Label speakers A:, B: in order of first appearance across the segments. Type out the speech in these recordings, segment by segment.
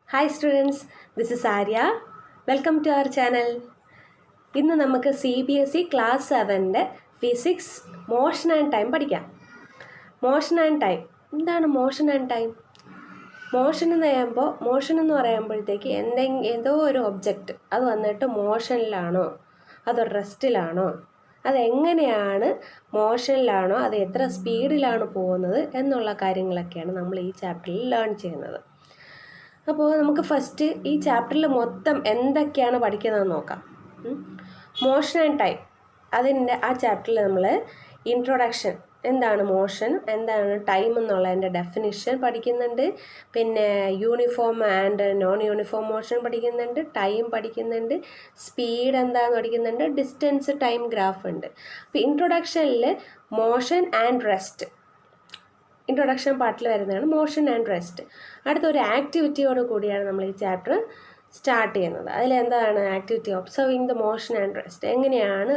A: Hi students, this is Arya. Welcome to our channel. ഇന്ന് നമുക്ക് CBSE class 7ൻ്റെ physics motion and time പഠിക്കാം. Motion and time എന്താണ് motion and time? Motion എന്ന് പറയുമ്പോഴത്തേക്ക് ഏതോ ഒരു ഒബ്ജക്റ്റ് അത് വന്നിട്ട് മോഷനിലാണോ അതോ റെസ്റ്റിലാണോ, അതെങ്ങനെയാണ് മോഷനിലാണോ അത് എത്ര സ്പീഡിലാണ് പോകുന്നത് എന്നുള്ള കാര്യങ്ങളൊക്കെയാണ് നമ്മൾ ഈ ചാപ്റ്ററിൽ ലേൺ ചെയ്യുന്നത്. അപ്പോൾ നമുക്ക് ഫസ്റ്റ് ഈ ചാപ്റ്ററിൽ മൊത്തം എന്തൊക്കെയാണ് പഠിക്കുന്നതെന്ന് നോക്കാം. മോഷൻ ആൻഡ് ടൈം ആ ചാപ്റ്ററിൽ നമ്മൾ ഇൻട്രൊഡക്ഷൻ, എന്താണ് മോഷൻ, എന്താണ് ടൈം എന്നുള്ളതിൻ്റെ ഡെഫിനിഷൻ പഠിക്കുന്നുണ്ട്. പിന്നെ uniform and non uniform motion പഠിക്കുന്നുണ്ട്, ടൈം പഠിക്കുന്നുണ്ട്, സ്പീഡ് എന്താണെന്ന് പഠിക്കുന്നുണ്ട്, ഡിസ്റ്റൻസ് ടൈം ഗ്രാഫ് ഉണ്ട്. അപ്പോൾ ഇൻട്രൊഡക്ഷനിൽ മോഷൻ ആൻഡ് റെസ്റ്റ്, ഇൻട്രൊഡക്ഷൻ പാർട്ടിൽ വരുന്നതാണ് മോഷൻ ആൻഡ് റെസ്റ്റ്. അടുത്തൊരു ആക്ടിവിറ്റിയോട് കൂടിയാണ് നമ്മൾ ഈ ചാപ്റ്റർ സ്റ്റാർട്ട് ചെയ്യുന്നത്. അതിലെന്താണ് activity? Observing the motion and rest. എങ്ങനെയാണ്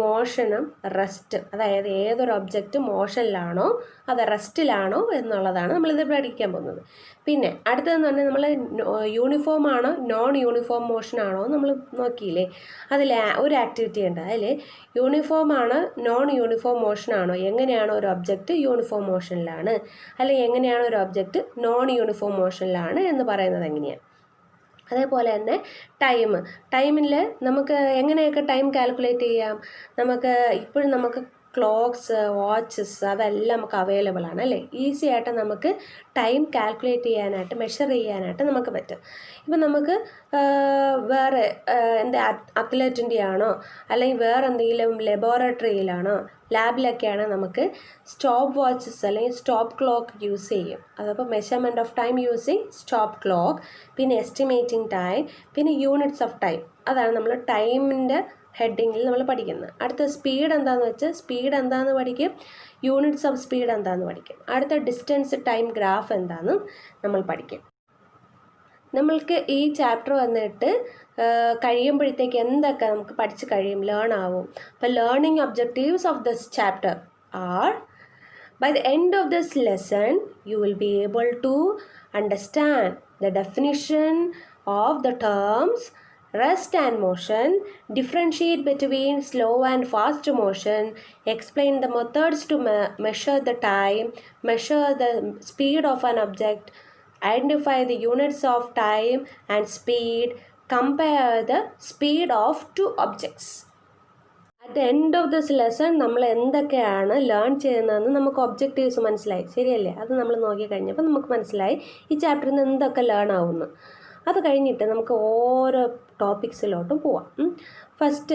A: മോഷനും റെസ്റ്റ്, അതായത് ഏതൊരു ഒബ്ജക്റ്റ് മോഷനിലാണോ അത് റെസ്റ്റിലാണോ എന്നുള്ളതാണ് നമ്മളിത് പഠിക്കാൻ പോകുന്നത്. പിന്നെ അടുത്തതെന്ന് പറഞ്ഞാൽ നമ്മൾ യൂണിഫോം ആണോ നോൺ യൂണിഫോം മോഷൻ ആണോ നമ്മൾ നോക്കിയില്ലേ, അതിൽ ഒരു ആക്ടിവിറ്റി ഉണ്ട്. അതിൽ യൂണിഫോം ആണോ നോൺ യൂണിഫോം മോഷൻ ആണോ, എങ്ങനെയാണ് ഒരു ഒബ്ജക്റ്റ് യൂണിഫോം മോഷനിലാണ് അല്ലെങ്കിൽ എങ്ങനെയാണ് ഒരു ഒബ്ജക്റ്റ് നോൺ യൂണിഫോം മോഷനിലാണ് എന്ന് പറയുന്നത് എങ്ങനെയാണ്. അതേപോലെ തന്നെ ടൈമിൽ നമുക്ക് എങ്ങനെയൊക്കെ ടൈം കാൽക്കുലേറ്റ് ചെയ്യാം? ഇപ്പോഴും നമുക്ക് ക്ലോക്ക്സ്, വാച്ചസ് അതെല്ലാം നമുക്ക് അവൈലബിൾ ആണ് അല്ലേ. ഈസി ആയിട്ട് നമുക്ക് ടൈം കാൽക്കുലേറ്റ് ചെയ്യാനായിട്ട്, മെഷർ ചെയ്യാനായിട്ട് നമുക്ക് പറ്റും. ഇപ്പം നമുക്ക് വേറെ അത്ലറ്റിൻ്റെ ആണോ അല്ലെങ്കിൽ വേറെ എന്തെങ്കിലും ലബോറട്ടറിയിലാണോ ലാബിലൊക്കെയാണ് നമുക്ക് സ്റ്റോപ്പ് വാച്ചസ് അല്ലെങ്കിൽ സ്റ്റോപ്പ് ക്ലോക്ക് യൂസ് ചെയ്യും. അതപ്പോൾ measurement of time using stop clock, പിന്നെ എസ്റ്റിമേറ്റിംഗ് ടൈം, പിന്നെ യൂണിറ്റ്സ് ഓഫ് ടൈം. അതാണ് നമ്മൾ ടൈമിൻ്റെ ഹെഡിങ്ങിൽ നമ്മൾ പഠിക്കുന്നത്. അടുത്ത സ്പീഡ് എന്താണെന്ന് വെച്ചാൽ സ്പീഡ് എന്താണെന്ന് പഠിക്കും, യൂണിറ്റ്സ് ഓഫ് സ്പീഡ് എന്താണെന്ന് പഠിക്കും. അടുത്ത ഡിസ്റ്റൻസ് ടൈം ഗ്രാഫ് എന്താണെന്നും നമ്മൾ പഠിക്കും. നമ്മൾക്ക് ഈ ചാപ്റ്റർ വന്നിട്ട് കഴിയുമ്പോഴത്തേക്ക് എന്തൊക്കെ നമുക്ക് പഠിച്ച് കഴിയും, ലേൺ ആവും. അപ്പോൾ learning objectives of this chapter are: by the end of this lesson you will be able to understand the definition of the terms rest and motion, differentiate between slow and fast motion, explain the methods to measure the time, measure the speed of an object, identify the units of time and speed, compare the speed of two objects. At the end of this lesson നമ്മൾ എന്തൊക്കെയാണ് learn ചെയ്യുന്നതെന്ന് നമുക്ക് objectives മനസ്സിലായി, ശരിയല്ലേ? അത് നമ്മൾ നോക്കിക്കഴിഞ്ഞപ്പോൾ നമുക്ക് മനസ്സിലായി ഈ ചാപ്റ്ററിൽ നിന്ന് എന്തൊക്കെ ലേൺ ആവുന്നു. അത് കഴിഞ്ഞിട്ട് നമുക്ക് ഓരോ ടോപ്പിക്സിലോട്ടും പോവാം. ഫസ്റ്റ്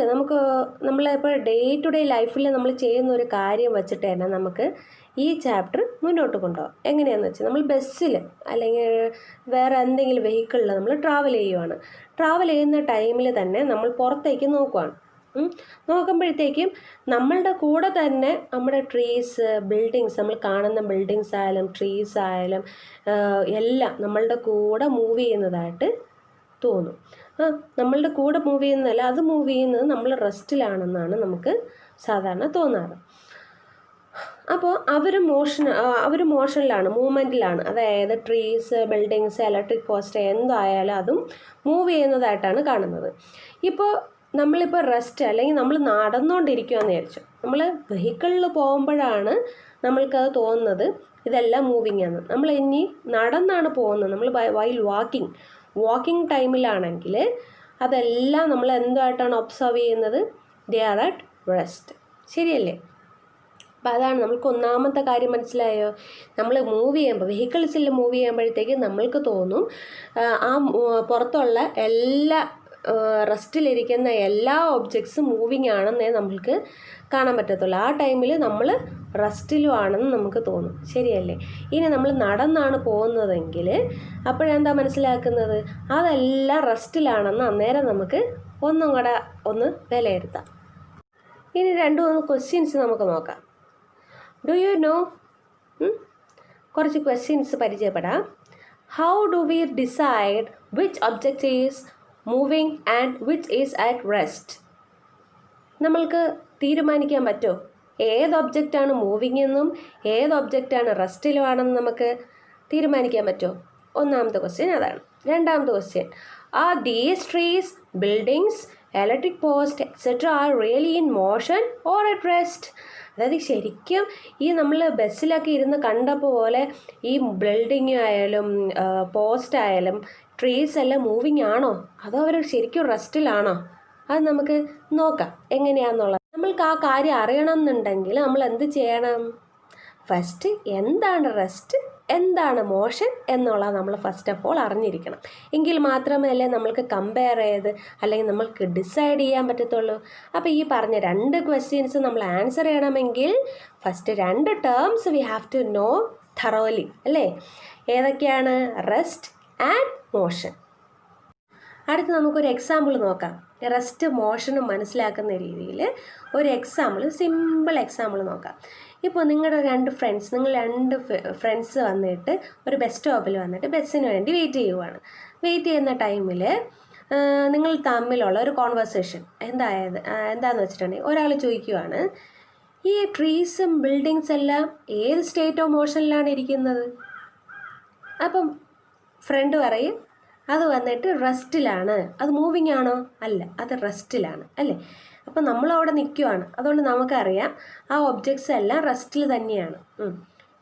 A: നമ്മളിപ്പോൾ ഡേ ടു ഡേ ലൈഫിൽ നമ്മൾ ചെയ്യുന്ന ഒരു കാര്യം വെച്ചിട്ട് തന്നെ നമുക്ക് ഈ ചാപ്റ്റർ മുന്നോട്ട് കൊണ്ടുപോകാം. എങ്ങനെയാണെന്ന് വെച്ചാൽ നമ്മൾ ബസ്സിൽ അല്ലെങ്കിൽ വേറെ എന്തെങ്കിലും വെഹിക്കിളിൽ നമ്മൾ ട്രാവൽ ചെയ്യുന്ന ടൈമിൽ തന്നെ നമ്മൾ പുറത്തേക്ക് നോക്കുമ്പോഴത്തേക്കും നമ്മളുടെ കൂടെ തന്നെ നമ്മുടെ ട്രീസ്, ബിൽഡിങ്സ്, നമ്മൾ കാണുന്ന ബിൽഡിങ്സ് ആയാലും ട്രീസ് ആയാലും എല്ലാം നമ്മളുടെ കൂടെ മൂവ് ചെയ്യുന്നതായിട്ട് തോന്നും. നമ്മളുടെ കൂടെ മൂവ് ചെയ്യുന്നതല്ല, അത് മൂവ് ചെയ്യുന്നത് നമ്മൾ റെസ്റ്റിലാണെന്നാണ് നമുക്ക് സാധാരണ തോന്നാറ്. അപ്പോൾ അവർ മോഷനിലാണ്, മൂവ്മെൻറ്റിലാണ്. അതായത് ട്രീസ്, ബിൽഡിങ്സ്, ഇലക്ട്രിക് പോസ്റ്റ് എന്തായാലും അതും മൂവ് ചെയ്യുന്നതായിട്ടാണ് കാണുന്നത്. നമ്മളിപ്പോൾ റെസ്റ്റ് അല്ലെങ്കിൽ നമ്മൾ നടന്നുകൊണ്ടിരിക്കുകയെന്ന് വിചാരിച്ചു, നമ്മൾ വെഹിക്കിളിൽ പോകുമ്പോഴാണ് നമ്മൾക്കത് തോന്നുന്നത് ഇതെല്ലാം മൂവിങ് ആണ്. നമ്മൾ ഇനി നടന്നാണ് പോകുന്നത്, നമ്മൾ വൈൽ വാക്കിംഗ് ടൈമിലാണെങ്കിൽ അതെല്ലാം നമ്മൾ എന്തായിട്ടാണ് ഒബ്സർവ് ചെയ്യുന്നത്? ദേ ആർ അറ്റ് റെസ്റ്റ്, ശരിയല്ലേ? അപ്പോൾ അതാണ് നമ്മൾക്ക് ഒന്നാമത്തെ കാര്യം. മനസ്സിലായോ? നമ്മൾ വെഹിക്കിൾസിൽ മൂവ് ചെയ്യുമ്പോഴത്തേക്ക് നമ്മൾക്ക് തോന്നും ആ പുറത്തുള്ള എല്ലാ റെസ്റ്റിലിരിക്കുന്ന എല്ലാ ഒബ്ജക്ട്സും മൂവിങ് ആണെന്നേ നമ്മൾക്ക് കാണാൻ പറ്റത്തുള്ളൂ. ആ ടൈമിൽ നമ്മൾ റെസ്റ്റിലും ആണെന്ന് നമുക്ക് തോന്നും, ശരിയല്ലേ? ഇനി നമ്മൾ നടന്നാണ് പോകുന്നതെങ്കിൽ അപ്പോഴെന്താ മനസ്സിലാക്കുന്നത്? അതെല്ലാം റെസ്റ്റിലാണെന്ന് അന്നേരം നമുക്ക് ഒന്നും കൂടെ വിലയിരുത്താം. ഇനി 2-3 ക്വസ്റ്റ്യൻസ് നമുക്ക് നോക്കാം. Do you know? കുറച്ച് ക്വസ്റ്റ്യൻസ് പരിചയപ്പെടാം. How do we decide which object is moving and which is at rest? നമ്മൾക്ക് തീരുമാനിക്കാൻ പറ്റുമോ ഏത് ഒബ്ജക്റ്റാണ് മൂവിങ് എന്നും ഏത് ഒബ്ജക്റ്റാണ് റെസ്റ്റിലുമാണെന്ന് നമുക്ക് തീരുമാനിക്കാൻ പറ്റുമോ? ഒന്നാമത്തെ ക്വസ്റ്റ്യൻ അതാണ്. രണ്ടാമത്തെ question, are these trees, buildings, electric post etcetera are really in motion or at rest? അതായത് ശരിക്കും ഈ നമ്മൾ ബസ്സിലൊക്കെ ഇരുന്ന് കണ്ടപ്പോൾ പോലെ ഈ ബിൽഡിംഗ് ആയാലും പോസ്റ്റ് ആയാലും ട്രീസ് എല്ലാം മൂവിങ് ആണോ, അതോ അവർ ശരിക്കും റെസ്റ്റിലാണോ? അത് നമുക്ക് നോക്കാം എങ്ങനെയാണെന്നുള്ളത്. നമ്മൾക്ക് ആ കാര്യം അറിയണം എന്നുണ്ടെങ്കിൽ നമ്മൾ എന്ത് ചെയ്യണം? ഫസ്റ്റ് എന്താണ് റെസ്റ്റ്, എന്താണ് മോഷൻ എന്നുള്ളത് നമ്മൾ ഫസ്റ്റ് ഓഫ് ഓൾ അറിഞ്ഞിരിക്കണം. എങ്കിൽ മാത്രമല്ലേ നമ്മൾക്ക് കമ്പയർ ചെയ്ത് അല്ലെങ്കിൽ നമ്മൾക്ക് ഡിസൈഡ് ചെയ്യാൻ പറ്റത്തുള്ളൂ. അപ്പോൾ ഈ പറഞ്ഞ 2 ക്വസ്റ്റ്യൻസ് നമ്മൾ ആൻസർ ചെയ്യണമെങ്കിൽ first 2 terms we have to know thoroughly അല്ലേ? ഏതൊക്കെയാണ്? Rest and motion. അടുത്ത് നമുക്കൊരു എക്സാമ്പിൾ നോക്കാം. റെസ്റ്റ് മോഷനും മനസ്സിലാക്കുന്ന രീതിയിൽ ഒരു എക്സാമ്പിൾ, സിമ്പിൾ എക്സാമ്പിൾ നോക്കാം. ഇപ്പോൾ നിങ്ങളുടെ 2 ഫ്രണ്ട്സ് വന്നിട്ട് ഒരു ബസ് സ്റ്റോപ്പിൽ വന്നിട്ട് ബസ്സിന് വേണ്ടി വെയിറ്റ് വെയിറ്റ് ചെയ്യുന്ന ടൈമിൽ നിങ്ങൾ തമ്മിലുള്ള ഒരു കോൺവെർസേഷൻ എന്താണെന്ന് വെച്ചിട്ടുണ്ടെങ്കിൽ ഒരാൾ ചോദിക്കുവാണ്, ഈ ട്രീസും ബിൽഡിങ്സ് എല്ലാം ഏത് സ്റ്റേറ്റ് ഓഫ് മോഷനിലാണ് ഇരിക്കുന്നത്? അപ്പം ഫ്രണ്ട് പറയും, അത് വന്നിട്ട് റെസ്റ്റിലാണ്. അത് മൂവിങ് ആണോ? അല്ല, അത് റെസ്റ്റിലാണ് അല്ലേ? അപ്പം നമ്മളവിടെ നിൽക്കുവാണ്, അതുകൊണ്ട് നമുക്കറിയാം ആ ഒബ്ജക്ട്സ് എല്ലാം റെസ്റ്റിൽ തന്നെയാണ്.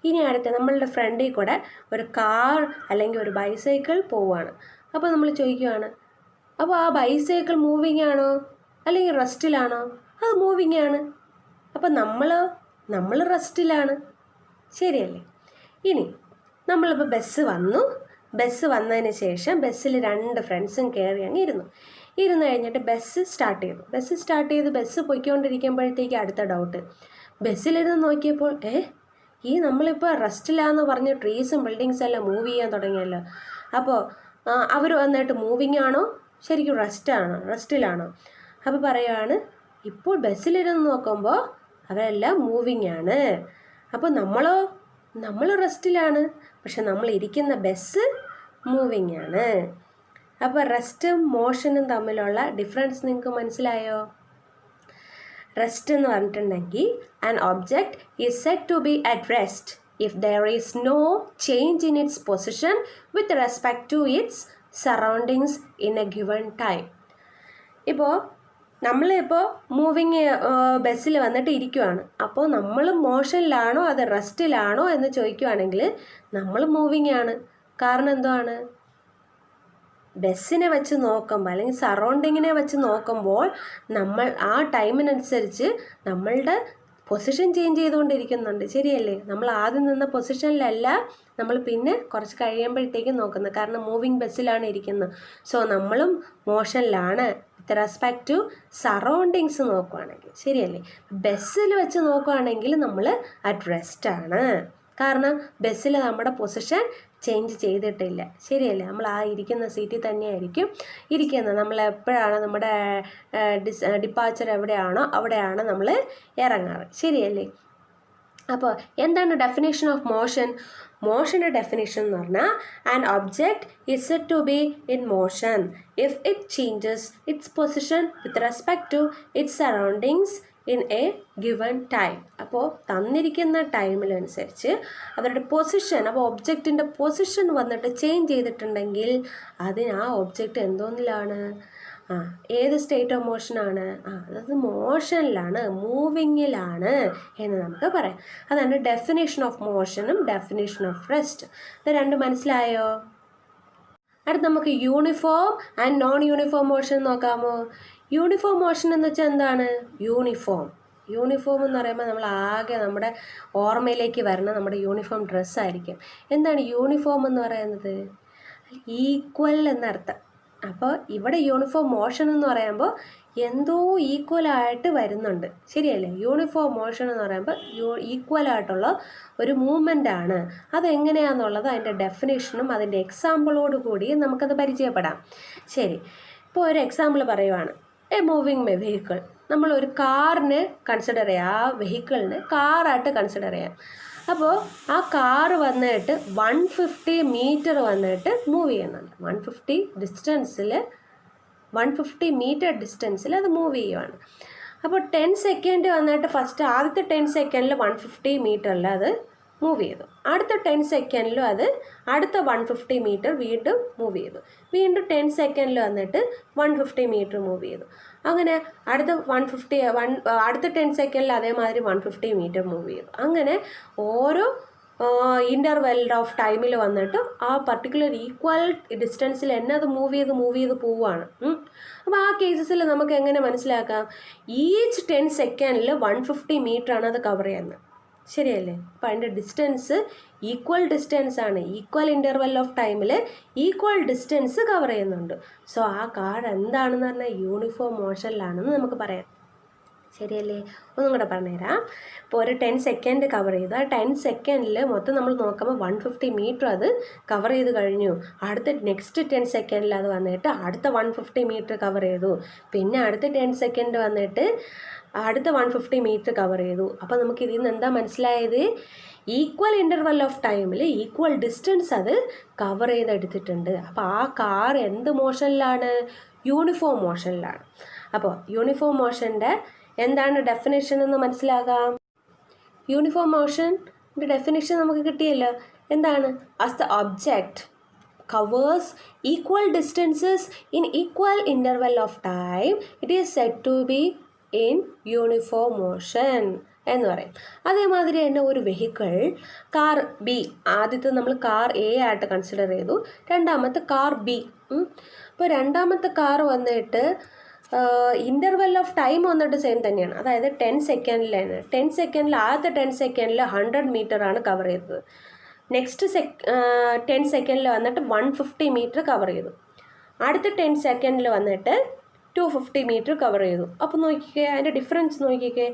A: ഇനി അടുത്ത നമ്മളുടെ ഫ്രണ്ടിൽ കൂടെ ഒരു കാർ അല്ലെങ്കിൽ ഒരു ബൈസൈക്കിൾ പോവുകയാണ്. അപ്പോൾ നമ്മൾ ചോദിക്കുവാണ്, അപ്പോൾ ആ ബൈസൈക്കിൾ മൂവിങ് ആണോ അല്ലെങ്കിൽ റെസ്റ്റിലാണോ? അത് മൂവിങ് ആണ്. അപ്പം നമ്മൾ റെസ്റ്റിലാണ്, ശരിയല്ലേ? ഇനി നമ്മളിപ്പോൾ ബസ് വന്നതിന് ശേഷം ബസ്സിൽ 2 ഫ്രണ്ട്സും കയറി അങ്ങ് ഇരുന്ന് കഴിഞ്ഞിട്ട് ബസ് സ്റ്റാർട്ട് ചെയ്ത് ബസ് പോയിക്കൊണ്ടിരിക്കുമ്പോഴത്തേക്ക് അടുത്ത ഡൗട്ട്, ബസ്സിലിരുന്ന് നോക്കിയപ്പോൾ ഈ നമ്മളിപ്പോൾ റെസ്റ്റിലാന്ന് പറഞ്ഞ് ട്രീസും ബിൽഡിങ്സും എല്ലാം മൂവ് ചെയ്യാൻ തുടങ്ങിയല്ലോ. അപ്പോൾ അവർ വന്നിട്ട് മൂവിങ് ആണോ ശരിക്കും റെസ്റ്റിലാണോ? അപ്പോൾ പറയുകയാണ്, ഇപ്പോൾ ബസ്സിലിരുന്ന് നോക്കുമ്പോൾ അവരെല്ലാം മൂവിങ് ആണ്. അപ്പോൾ നമ്മൾ റെസ്റ്റിലാണ്, പക്ഷെ നമ്മൾ ഇരിക്കുന്ന ബസ് മൂവിങ് ആണ്. അപ്പോൾ റെസ്റ്റും മോഷനും തമ്മിലുള്ള ഡിഫറൻസ് നിങ്ങൾക്ക് മനസ്സിലായോ? റെസ്റ്റ് എന്ന് പറഞ്ഞിട്ടുണ്ടെങ്കിൽ an object is set to be at rest if there is no change in its position with respect to its surroundings in a given time. ഇപ്പോൾ നമ്മളിപ്പോൾ മൂവിങ് ബസ്സിൽ വന്നിട്ട് ഇരിക്കുവാണ്. അപ്പോൾ നമ്മൾ മോഷനിലാണോ അത് റെസ്റ്റിലാണോ എന്ന് ചോദിക്കുവാണെങ്കിൽ നമ്മൾ മൂവിങ് ആണ്. കാരണം എന്താണ്? ബസ്സിനെ വെച്ച് നോക്കുമ്പോൾ അല്ലെങ്കിൽ സറൗണ്ടിങ്ങിനെ വെച്ച് നോക്കുമ്പോൾ നമ്മൾ ആ ടൈമിനനുസരിച്ച് നമ്മളുടെ പൊസിഷൻ ചേഞ്ച് ചെയ്തുകൊണ്ടിരിക്കുന്നുണ്ട്, ശരിയല്ലേ? നമ്മൾ ആദ്യം നിന്ന പൊസിഷനിലല്ല നമ്മൾ പിന്നെ കുറച്ച് കഴിയുമ്പോഴത്തേക്കും നോക്കുന്നത്, കാരണം മൂവിങ് ബസ്സിലാണ് ഇരിക്കുന്നത്. സോ നമ്മളും മോഷനിലാണ് വിത്ത് റെസ്പെക്ട് ടു സറൗണ്ടിങ്സ് നോക്കുകയാണെങ്കിൽ, ശരിയല്ലേ? ബസ്സിൽ വെച്ച് നോക്കുകയാണെങ്കിൽ നമ്മൾ അറ്റ് റെസ്റ്റ് ആണ്. കാരണം ബസ്സിൽ നമ്മുടെ പൊസിഷൻ ചേഞ്ച് ചെയ്തിട്ടില്ല, ശരിയല്ലേ? നമ്മൾ ആ ഇരിക്കുന്ന സീറ്റിൽ തന്നെയായിരിക്കും ഇരിക്കുന്നത്. നമ്മൾ എപ്പോഴാണ് നമ്മുടെ ഡിപ്പാച്ചർ എവിടെയാണോ അവിടെയാണ് നമ്മൾ ഇറങ്ങാറ്, ശരിയല്ലേ? അപ്പോൾ എന്താണ് ഡെഫിനേഷൻ ഓഫ് മോഷൻ? മോഷൻ്റെ ഡെഫിനേഷൻ എന്ന് പറഞ്ഞാൽ an object is said to be in motion if it changes its position with respect to its surroundings in a given time. അപ്പോൾ തന്നിരിക്കുന്ന ടൈമിനനുസരിച്ച് അവരുടെ പൊസിഷൻ, അപ്പോൾ ഒബ്ജക്റ്റിൻ്റെ പൊസിഷൻ വന്നിട്ട് ചേഞ്ച് ചെയ്തിട്ടുണ്ടെങ്കിൽ അതിന് ആ ഒബ്ജക്റ്റ് എന്തോന്നിലാണ്? ഏത് സ്റ്റേറ്റ് ഓഫ് മോഷനാണ്? അതായത് മോഷനിലാണ്, മൂവിങ്ങിലാണ് എന്ന് നമുക്ക് പറയാം. അതാണ് ഡെഫിനേഷൻ ഓഫ് മോഷനും ഡെഫിനേഷൻ ഓഫ് റെസ്റ്റ്. ഇത് 2 മനസ്സിലായോ? അടുത്ത് നമുക്ക് uniform and non uniform motion നോക്കാമോ? യൂണിഫോം മോഷൻ എന്ന് വെച്ചാൽ എന്താണ്? യൂണിഫോം എന്ന് പറയുമ്പോൾ നമ്മൾ ആകെ നമ്മുടെ ഓർമ്മയിലേക്ക് വരുന്ന നമ്മുടെ യൂണിഫോം ഡ്രസ്സായിരിക്കും. എന്താണ് യൂണിഫോം എന്ന് പറയുന്നത്? ഈക്വൽ എന്നർത്ഥം. അപ്പോൾ ഇവിടെ യൂണിഫോം മോഷൻ എന്ന് പറയുമ്പോൾ എന്തോ ഈക്വലായിട്ട് വരുന്നുണ്ട്, ശരിയല്ലേ? യൂണിഫോം മോഷൻ എന്ന് പറയുമ്പോൾ ഈക്വലായിട്ടുള്ള ഒരു മൂവ്മെൻ്റ് ആണ്. അതെങ്ങനെയാണെന്നുള്ളത് അതിൻ്റെ ഡെഫിനേഷനും അതിൻ്റെ എക്സാമ്പിളോട് കൂടി നമുക്കത് പരിചയപ്പെടാം. ശരി, ഇപ്പോൾ ഒരു എക്സാമ്പിൾ പറയുവാണ്. A moving vehicle. നമ്മൾ ഒരു കാറിനെ കൺസിഡർ ചെയ്യാം, ആ വെഹിക്കിളിനെ കാറായിട്ട് കൺസിഡർ ചെയ്യാം. അപ്പോൾ ആ കാറ് വന്നിട്ട് 150 മീറ്റർ വന്നിട്ട് മൂവ് ചെയ്യുന്നുണ്ട്. 150 മീറ്റർ ഡിസ്റ്റൻസിൽ അത് മൂവ് ചെയ്യുവാണ്. അപ്പോൾ 10 സെക്കൻഡ് വന്നിട്ട് ആദ്യത്തെ 10 സെക്കൻഡിൽ 150 മീറ്ററിൽ അത് മൂവ് ചെയ്തു. അടുത്ത 10 സെക്കൻഡിലും അത് അടുത്ത 150 മീറ്റർ വീണ്ടും മൂവ് ചെയ്തു. വീണ്ടും 10 സെക്കൻഡിൽ വന്നിട്ട് 150 മീറ്റർ മൂവ് ചെയ്തു. അങ്ങനെ അടുത്ത 10 സെക്കൻഡിൽ അതേമാതിരി 150 മീറ്റർ മൂവ് ചെയ്തു. അങ്ങനെ ഓരോ ഇൻ്റർവെൽ ഓഫ് ടൈമിൽ വന്നിട്ട് ആ പർട്ടിക്കുലർ ഈക്വൽ ഡിസ്റ്റൻസിൽ തന്നെ അത് മൂവ് ചെയ്ത് പോവുകയാണ്. അപ്പോൾ ആ കേസസിൽ നമുക്ക് എങ്ങനെ മനസ്സിലാക്കാം? ഈച്ച് 10 സെക്കൻഡിൽ 150 മീറ്ററാണ് അത് കവർ ചെയ്യുന്നത്. ശരിയല്ലേ? അപ്പോൾ അതിൻ്റെ ഡിസ്റ്റൻസ് ഈക്വൽ ഡിസ്റ്റൻസ് ആണ്. ഈക്വൽ ഇൻ്റർവെൽ ഓഫ് ടൈമിൽ ഈക്വൽ ഡിസ്റ്റൻസ് കവർ ചെയ്യുന്നുണ്ട്. സോ ആ കാർ എന്താണെന്ന് പറഞ്ഞാൽ യൂണിഫോം മോഷനിലാണെന്ന് നമുക്ക് പറയാം. ശരിയല്ലേ? ഒന്നും കൂടെ പറഞ്ഞുതരാം. ഇപ്പോൾ ഒരു 10 സെക്കൻഡ് കവർ ചെയ്തു. ആ 10 സെക്കൻഡിൽ മൊത്തം നമ്മൾ നോക്കുമ്പോൾ 150 മീറ്റർ അത് കവർ ചെയ്ത് കഴിഞ്ഞു. അടുത്ത നെക്സ്റ്റ് 10 സെക്കൻഡിൽ അത് വന്നിട്ട് അടുത്ത 150 മീറ്റർ കവർ ചെയ്തു. പിന്നെ അടുത്ത 10 സെക്കൻഡ് വന്നിട്ട് അടുത്ത 150 മീറ്റർ കവർ ചെയ്തു. അപ്പോൾ നമുക്ക് ഇതിൽ നിന്ന് എന്താ മനസ്സിലായത്? ഈക്വൽ ഇൻ്റർവെൽ ഓഫ് ടൈമിൽ ഈക്വൽ ഡിസ്റ്റൻസ് അത് കവർ ചെയ്തെടുത്തിട്ടുണ്ട്. അപ്പോൾ ആ കാർ എന്ത് മോഷനിലാണ്? യൂണിഫോം മോഷനിലാണ്. അപ്പോൾ യൂണിഫോം മോഷൻ്റെ എന്താണ് ഡെഫിനേഷൻ എന്ന് മനസ്സിലാകാം. യൂണിഫോം മോഷൻ്റെ ഡെഫിനേഷൻ നമുക്ക് കിട്ടിയല്ലോ. എന്താണ്? As the object covers equal distances in equal interval of time, it is said to be in uniform motion എന്ന് പറയും. അതേമാതിരി തന്നെ ഒരു വെഹിക്കിൾ കാർ ബി, ആദ്യത്തെ നമ്മൾ കാർ എ ആയിട്ട് കൺസിഡർ ചെയ്തു, രണ്ടാമത്തെ കാർ ബി. അപ്പോൾ രണ്ടാമത്തെ കാർ വന്നിട്ട് ഇൻ്റർവെൽ ഓഫ് ടൈം വന്നിട്ട് സെയിം തന്നെയാണ്. അതായത് 10 സെക്കൻഡിലാണ്. 10 സെക്കൻഡിൽ ആദ്യത്തെ 10 സെക്കൻഡിൽ 100 മീറ്ററാണ് കവർ ചെയ്തത്. നെക്സ്റ്റ് 10 സെക്കൻഡിൽ വന്നിട്ട് 150 മീറ്റർ കവർ ചെയ്തു. അടുത്ത 10 സെക്കൻഡിൽ വന്നിട്ട് 250 മീറ്റർ കവർ ചെയ്തു. അപ്പോൾ നോക്കിക്കേ, അതിൻ്റെ ഡിഫറൻസ് നോക്കിക്കേ.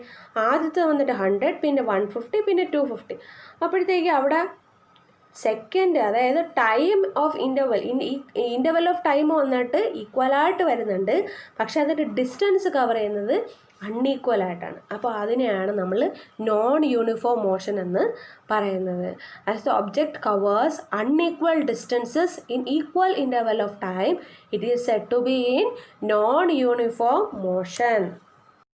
A: ആദ്യത്തെ വന്നിട്ട് 100, പിന്നെ 150, പിന്നെ 250. അപ്പോഴത്തേക്ക് അവിടെ സെക്കൻഡ്, അതായത് time of interval of time വന്നിട്ട് ഈക്വലായിട്ട് വരുന്നുണ്ട്. പക്ഷെ അതിൻ്റെ ഡിസ്റ്റൻസ് കവർ ചെയ്യുന്നത് അൺഈക്വലായിട്ടാണ്. അപ്പോൾ അതിനെയാണ് നമ്മൾ നോൺ യൂണിഫോം മോഷൻ എന്ന് പറയുന്നത്. As the object covers unequal distances in equal interval of time, it is said to be in non uniform motion.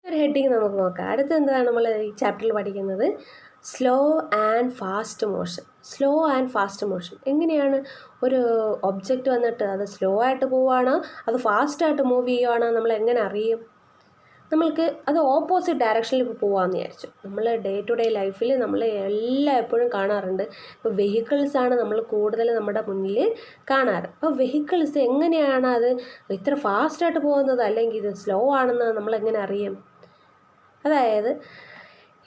A: ഒരു ഹെഡിങ് നമുക്ക് നോക്കാം. അടുത്ത് എന്താണ് നമ്മൾ ഈ ചാപ്റ്ററിൽ പഠിക്കുന്നത്? Slow and fast motion. Slow and fast motion എങ്ങനെയാണ്? ഒരു ഒബ്ജക്റ്റ് വന്നിട്ട് അത് സ്ലോ ആയിട്ട് പോവുകയാണോ അത് ഫാസ്റ്റായിട്ട് മൂവ് ചെയ്യുകയാണോ നമ്മൾ എങ്ങനെ അറിയും? നമ്മൾക്ക് അത് ഓപ്പോസിറ്റ് ഡയറക്ഷനിൽ ഇപ്പോൾ പോകാമെന്ന് വിചാരിച്ചു. നമ്മൾ ഡേ ടു ഡേ ലൈഫിൽ നമ്മൾ എപ്പോഴും കാണാറുണ്ട്. ഇപ്പോൾ വെഹിക്കിൾസാണ് നമ്മൾ കൂടുതൽ നമ്മുടെ മുന്നിൽ കാണാറ്. അപ്പോൾ വെഹിക്കിൾസ് എങ്ങനെയാണ് അത് ഇത്ര ഫാസ്റ്റായിട്ട് പോകുന്നത് അല്ലെങ്കിൽ ഇത് സ്ലോ ആണെന്ന് നമ്മളെങ്ങനെ അറിയും? അതായത്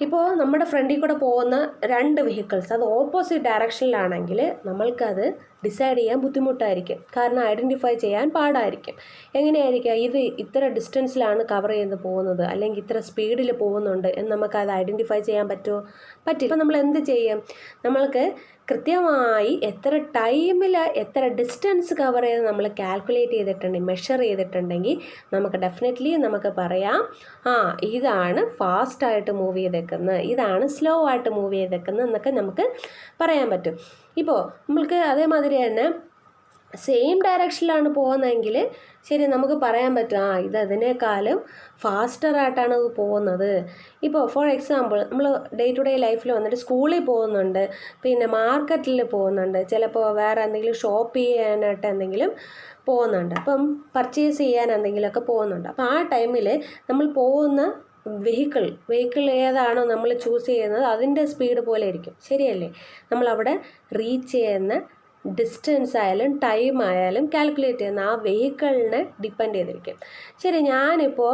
A: ഇപ്പോൾ നമ്മുടെ ഫ്രണ്ടിൽ കൂടെ പോകുന്ന 2 വെഹിക്കിൾസ് അത് ഓപ്പോസിറ്റ് ഡയറക്ഷനിലാണെങ്കിൽ നമ്മൾക്കത് ഡിസൈഡ് ചെയ്യാൻ ബുദ്ധിമുട്ടായിരിക്കും. കാരണം ഐഡൻറ്റിഫൈ ചെയ്യാൻ പാടായിരിക്കും. എങ്ങനെയായിരിക്കാം ഇത് ഇത്ര ഡിസ്റ്റൻസിലാണ് കവർ ചെയ്ത് പോകുന്നത് അല്ലെങ്കിൽ ഇത്ര സ്പീഡിൽ പോകുന്നുണ്ട് എന്ന് നമുക്കത് ഐഡൻറ്റിഫൈ ചെയ്യാൻ പറ്റുമോ? പറ്റില്ല. അപ്പോൾ നമ്മൾ എന്ത് ചെയ്യും? നമ്മൾക്ക് കൃത്യമായി എത്ര ടൈമിൽ എത്ര ഡിസ്റ്റൻസ് കവർ ചെയ്ത് നമ്മൾ കാൽക്കുലേറ്റ് ചെയ്തിട്ടുണ്ടെങ്കിൽ, മെഷർ ചെയ്തിട്ടുണ്ടെങ്കിൽ നമുക്ക് ഡെഫിനറ്റ്ലി നമുക്ക് പറയാം, ഇതാണ് ഫാസ്റ്റായിട്ട് മൂവ് ചെയ്തേക്കുന്നത്, ഇതാണ് സ്ലോ ആയിട്ട് മൂവ് ചെയ്തേക്കുന്നത് എന്നൊക്കെ നമുക്ക് പറയാൻ പറ്റും. ഇപ്പോൾ നമ്മൾക്ക് അതേമാതിരി തന്നെ സെയിം ഡയറക്ഷനിലാണ് പോകുന്നതെങ്കിൽ ശരി നമുക്ക് പറയാൻ പറ്റും ഇത് അതിനേക്കാളും ഫാസ്റ്ററായിട്ടാണ് അത് പോകുന്നത്. ഇപ്പോൾ ഫോർ എക്സാമ്പിൾ നമ്മൾ ഡേ ടു ഡേ ലൈഫിൽ വന്നിട്ട് സ്കൂളിൽ പോകുന്നുണ്ട്, പിന്നെ മാർക്കറ്റിൽ പോകുന്നുണ്ട്, ചിലപ്പോൾ വേറെ എന്തെങ്കിലും ഷോപ്പ് ചെയ്യാനായിട്ട് എന്തെങ്കിലും പോകുന്നുണ്ട്, അപ്പം പർച്ചേസ് ചെയ്യാൻ എന്തെങ്കിലുമൊക്കെ പോകുന്നുണ്ട്. അപ്പോൾ ആ ടൈമിൽ നമ്മൾ പോകുന്ന വെഹിക്കിൾ ഏതാണോ നമ്മൾ ചൂസ് ചെയ്യുന്നത് അതിൻ്റെ സ്പീഡ് പോലെ ഇരിക്കും. ശരിയല്ലേ? നമ്മളവിടെ റീച്ച് ചെയ്യുന്ന ഡിസ്റ്റൻസ് ആയാലും ടൈം ആയാലും കാൽക്കുലേറ്റ് ചെയ്യുന്ന ആ വെഹിക്കിളിനെ ഡിപ്പെൻഡ് ചെയ്തിരിക്കും. ശരി, ഞാനിപ്പോൾ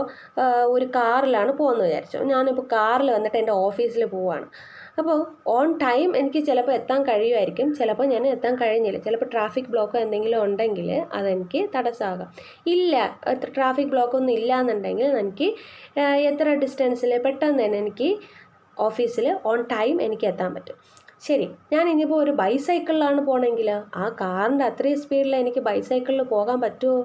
A: ഒരു കാറിലാണ് പോകുന്നത് വിചാരിച്ചു. ഞാനിപ്പോൾ കാറിൽ വന്നിട്ട് എൻ്റെ ഓഫീസിൽ പോവുകയാണ്. അപ്പോൾ ഓൺ ടൈം എനിക്ക് ചിലപ്പോൾ എത്താൻ കഴിയുമായിരിക്കും, ചിലപ്പോൾ ഞാൻ എത്താൻ കഴിഞ്ഞില്ല. ചിലപ്പോൾ ട്രാഫിക് ബ്ലോക്കോ എന്തെങ്കിലും ഉണ്ടെങ്കിൽ അതെനിക്ക് തടസ്സമാകാം. ഇല്ല, ട്രാഫിക് ബ്ലോക്കൊന്നും ഇല്ല എന്നുണ്ടെങ്കിൽ എനിക്ക് എത്ര ഡിസ്റ്റൻസിൽ പെട്ടെന്ന് തന്നെ എനിക്ക് ഓഫീസിൽ ഓൺ ടൈം എനിക്ക് എത്താൻ പറ്റും. ശരി, ഞാൻ ഇനിയിപ്പോൾ ഒരു ബൈസൈക്കിളിലാണ് പോകണമെങ്കിൽ ആ കാറിൻ്റെ അത്രയും സ്പീഡിൽ എനിക്ക് ബൈസൈക്കിളിൽ പോകാൻ പറ്റുമോ?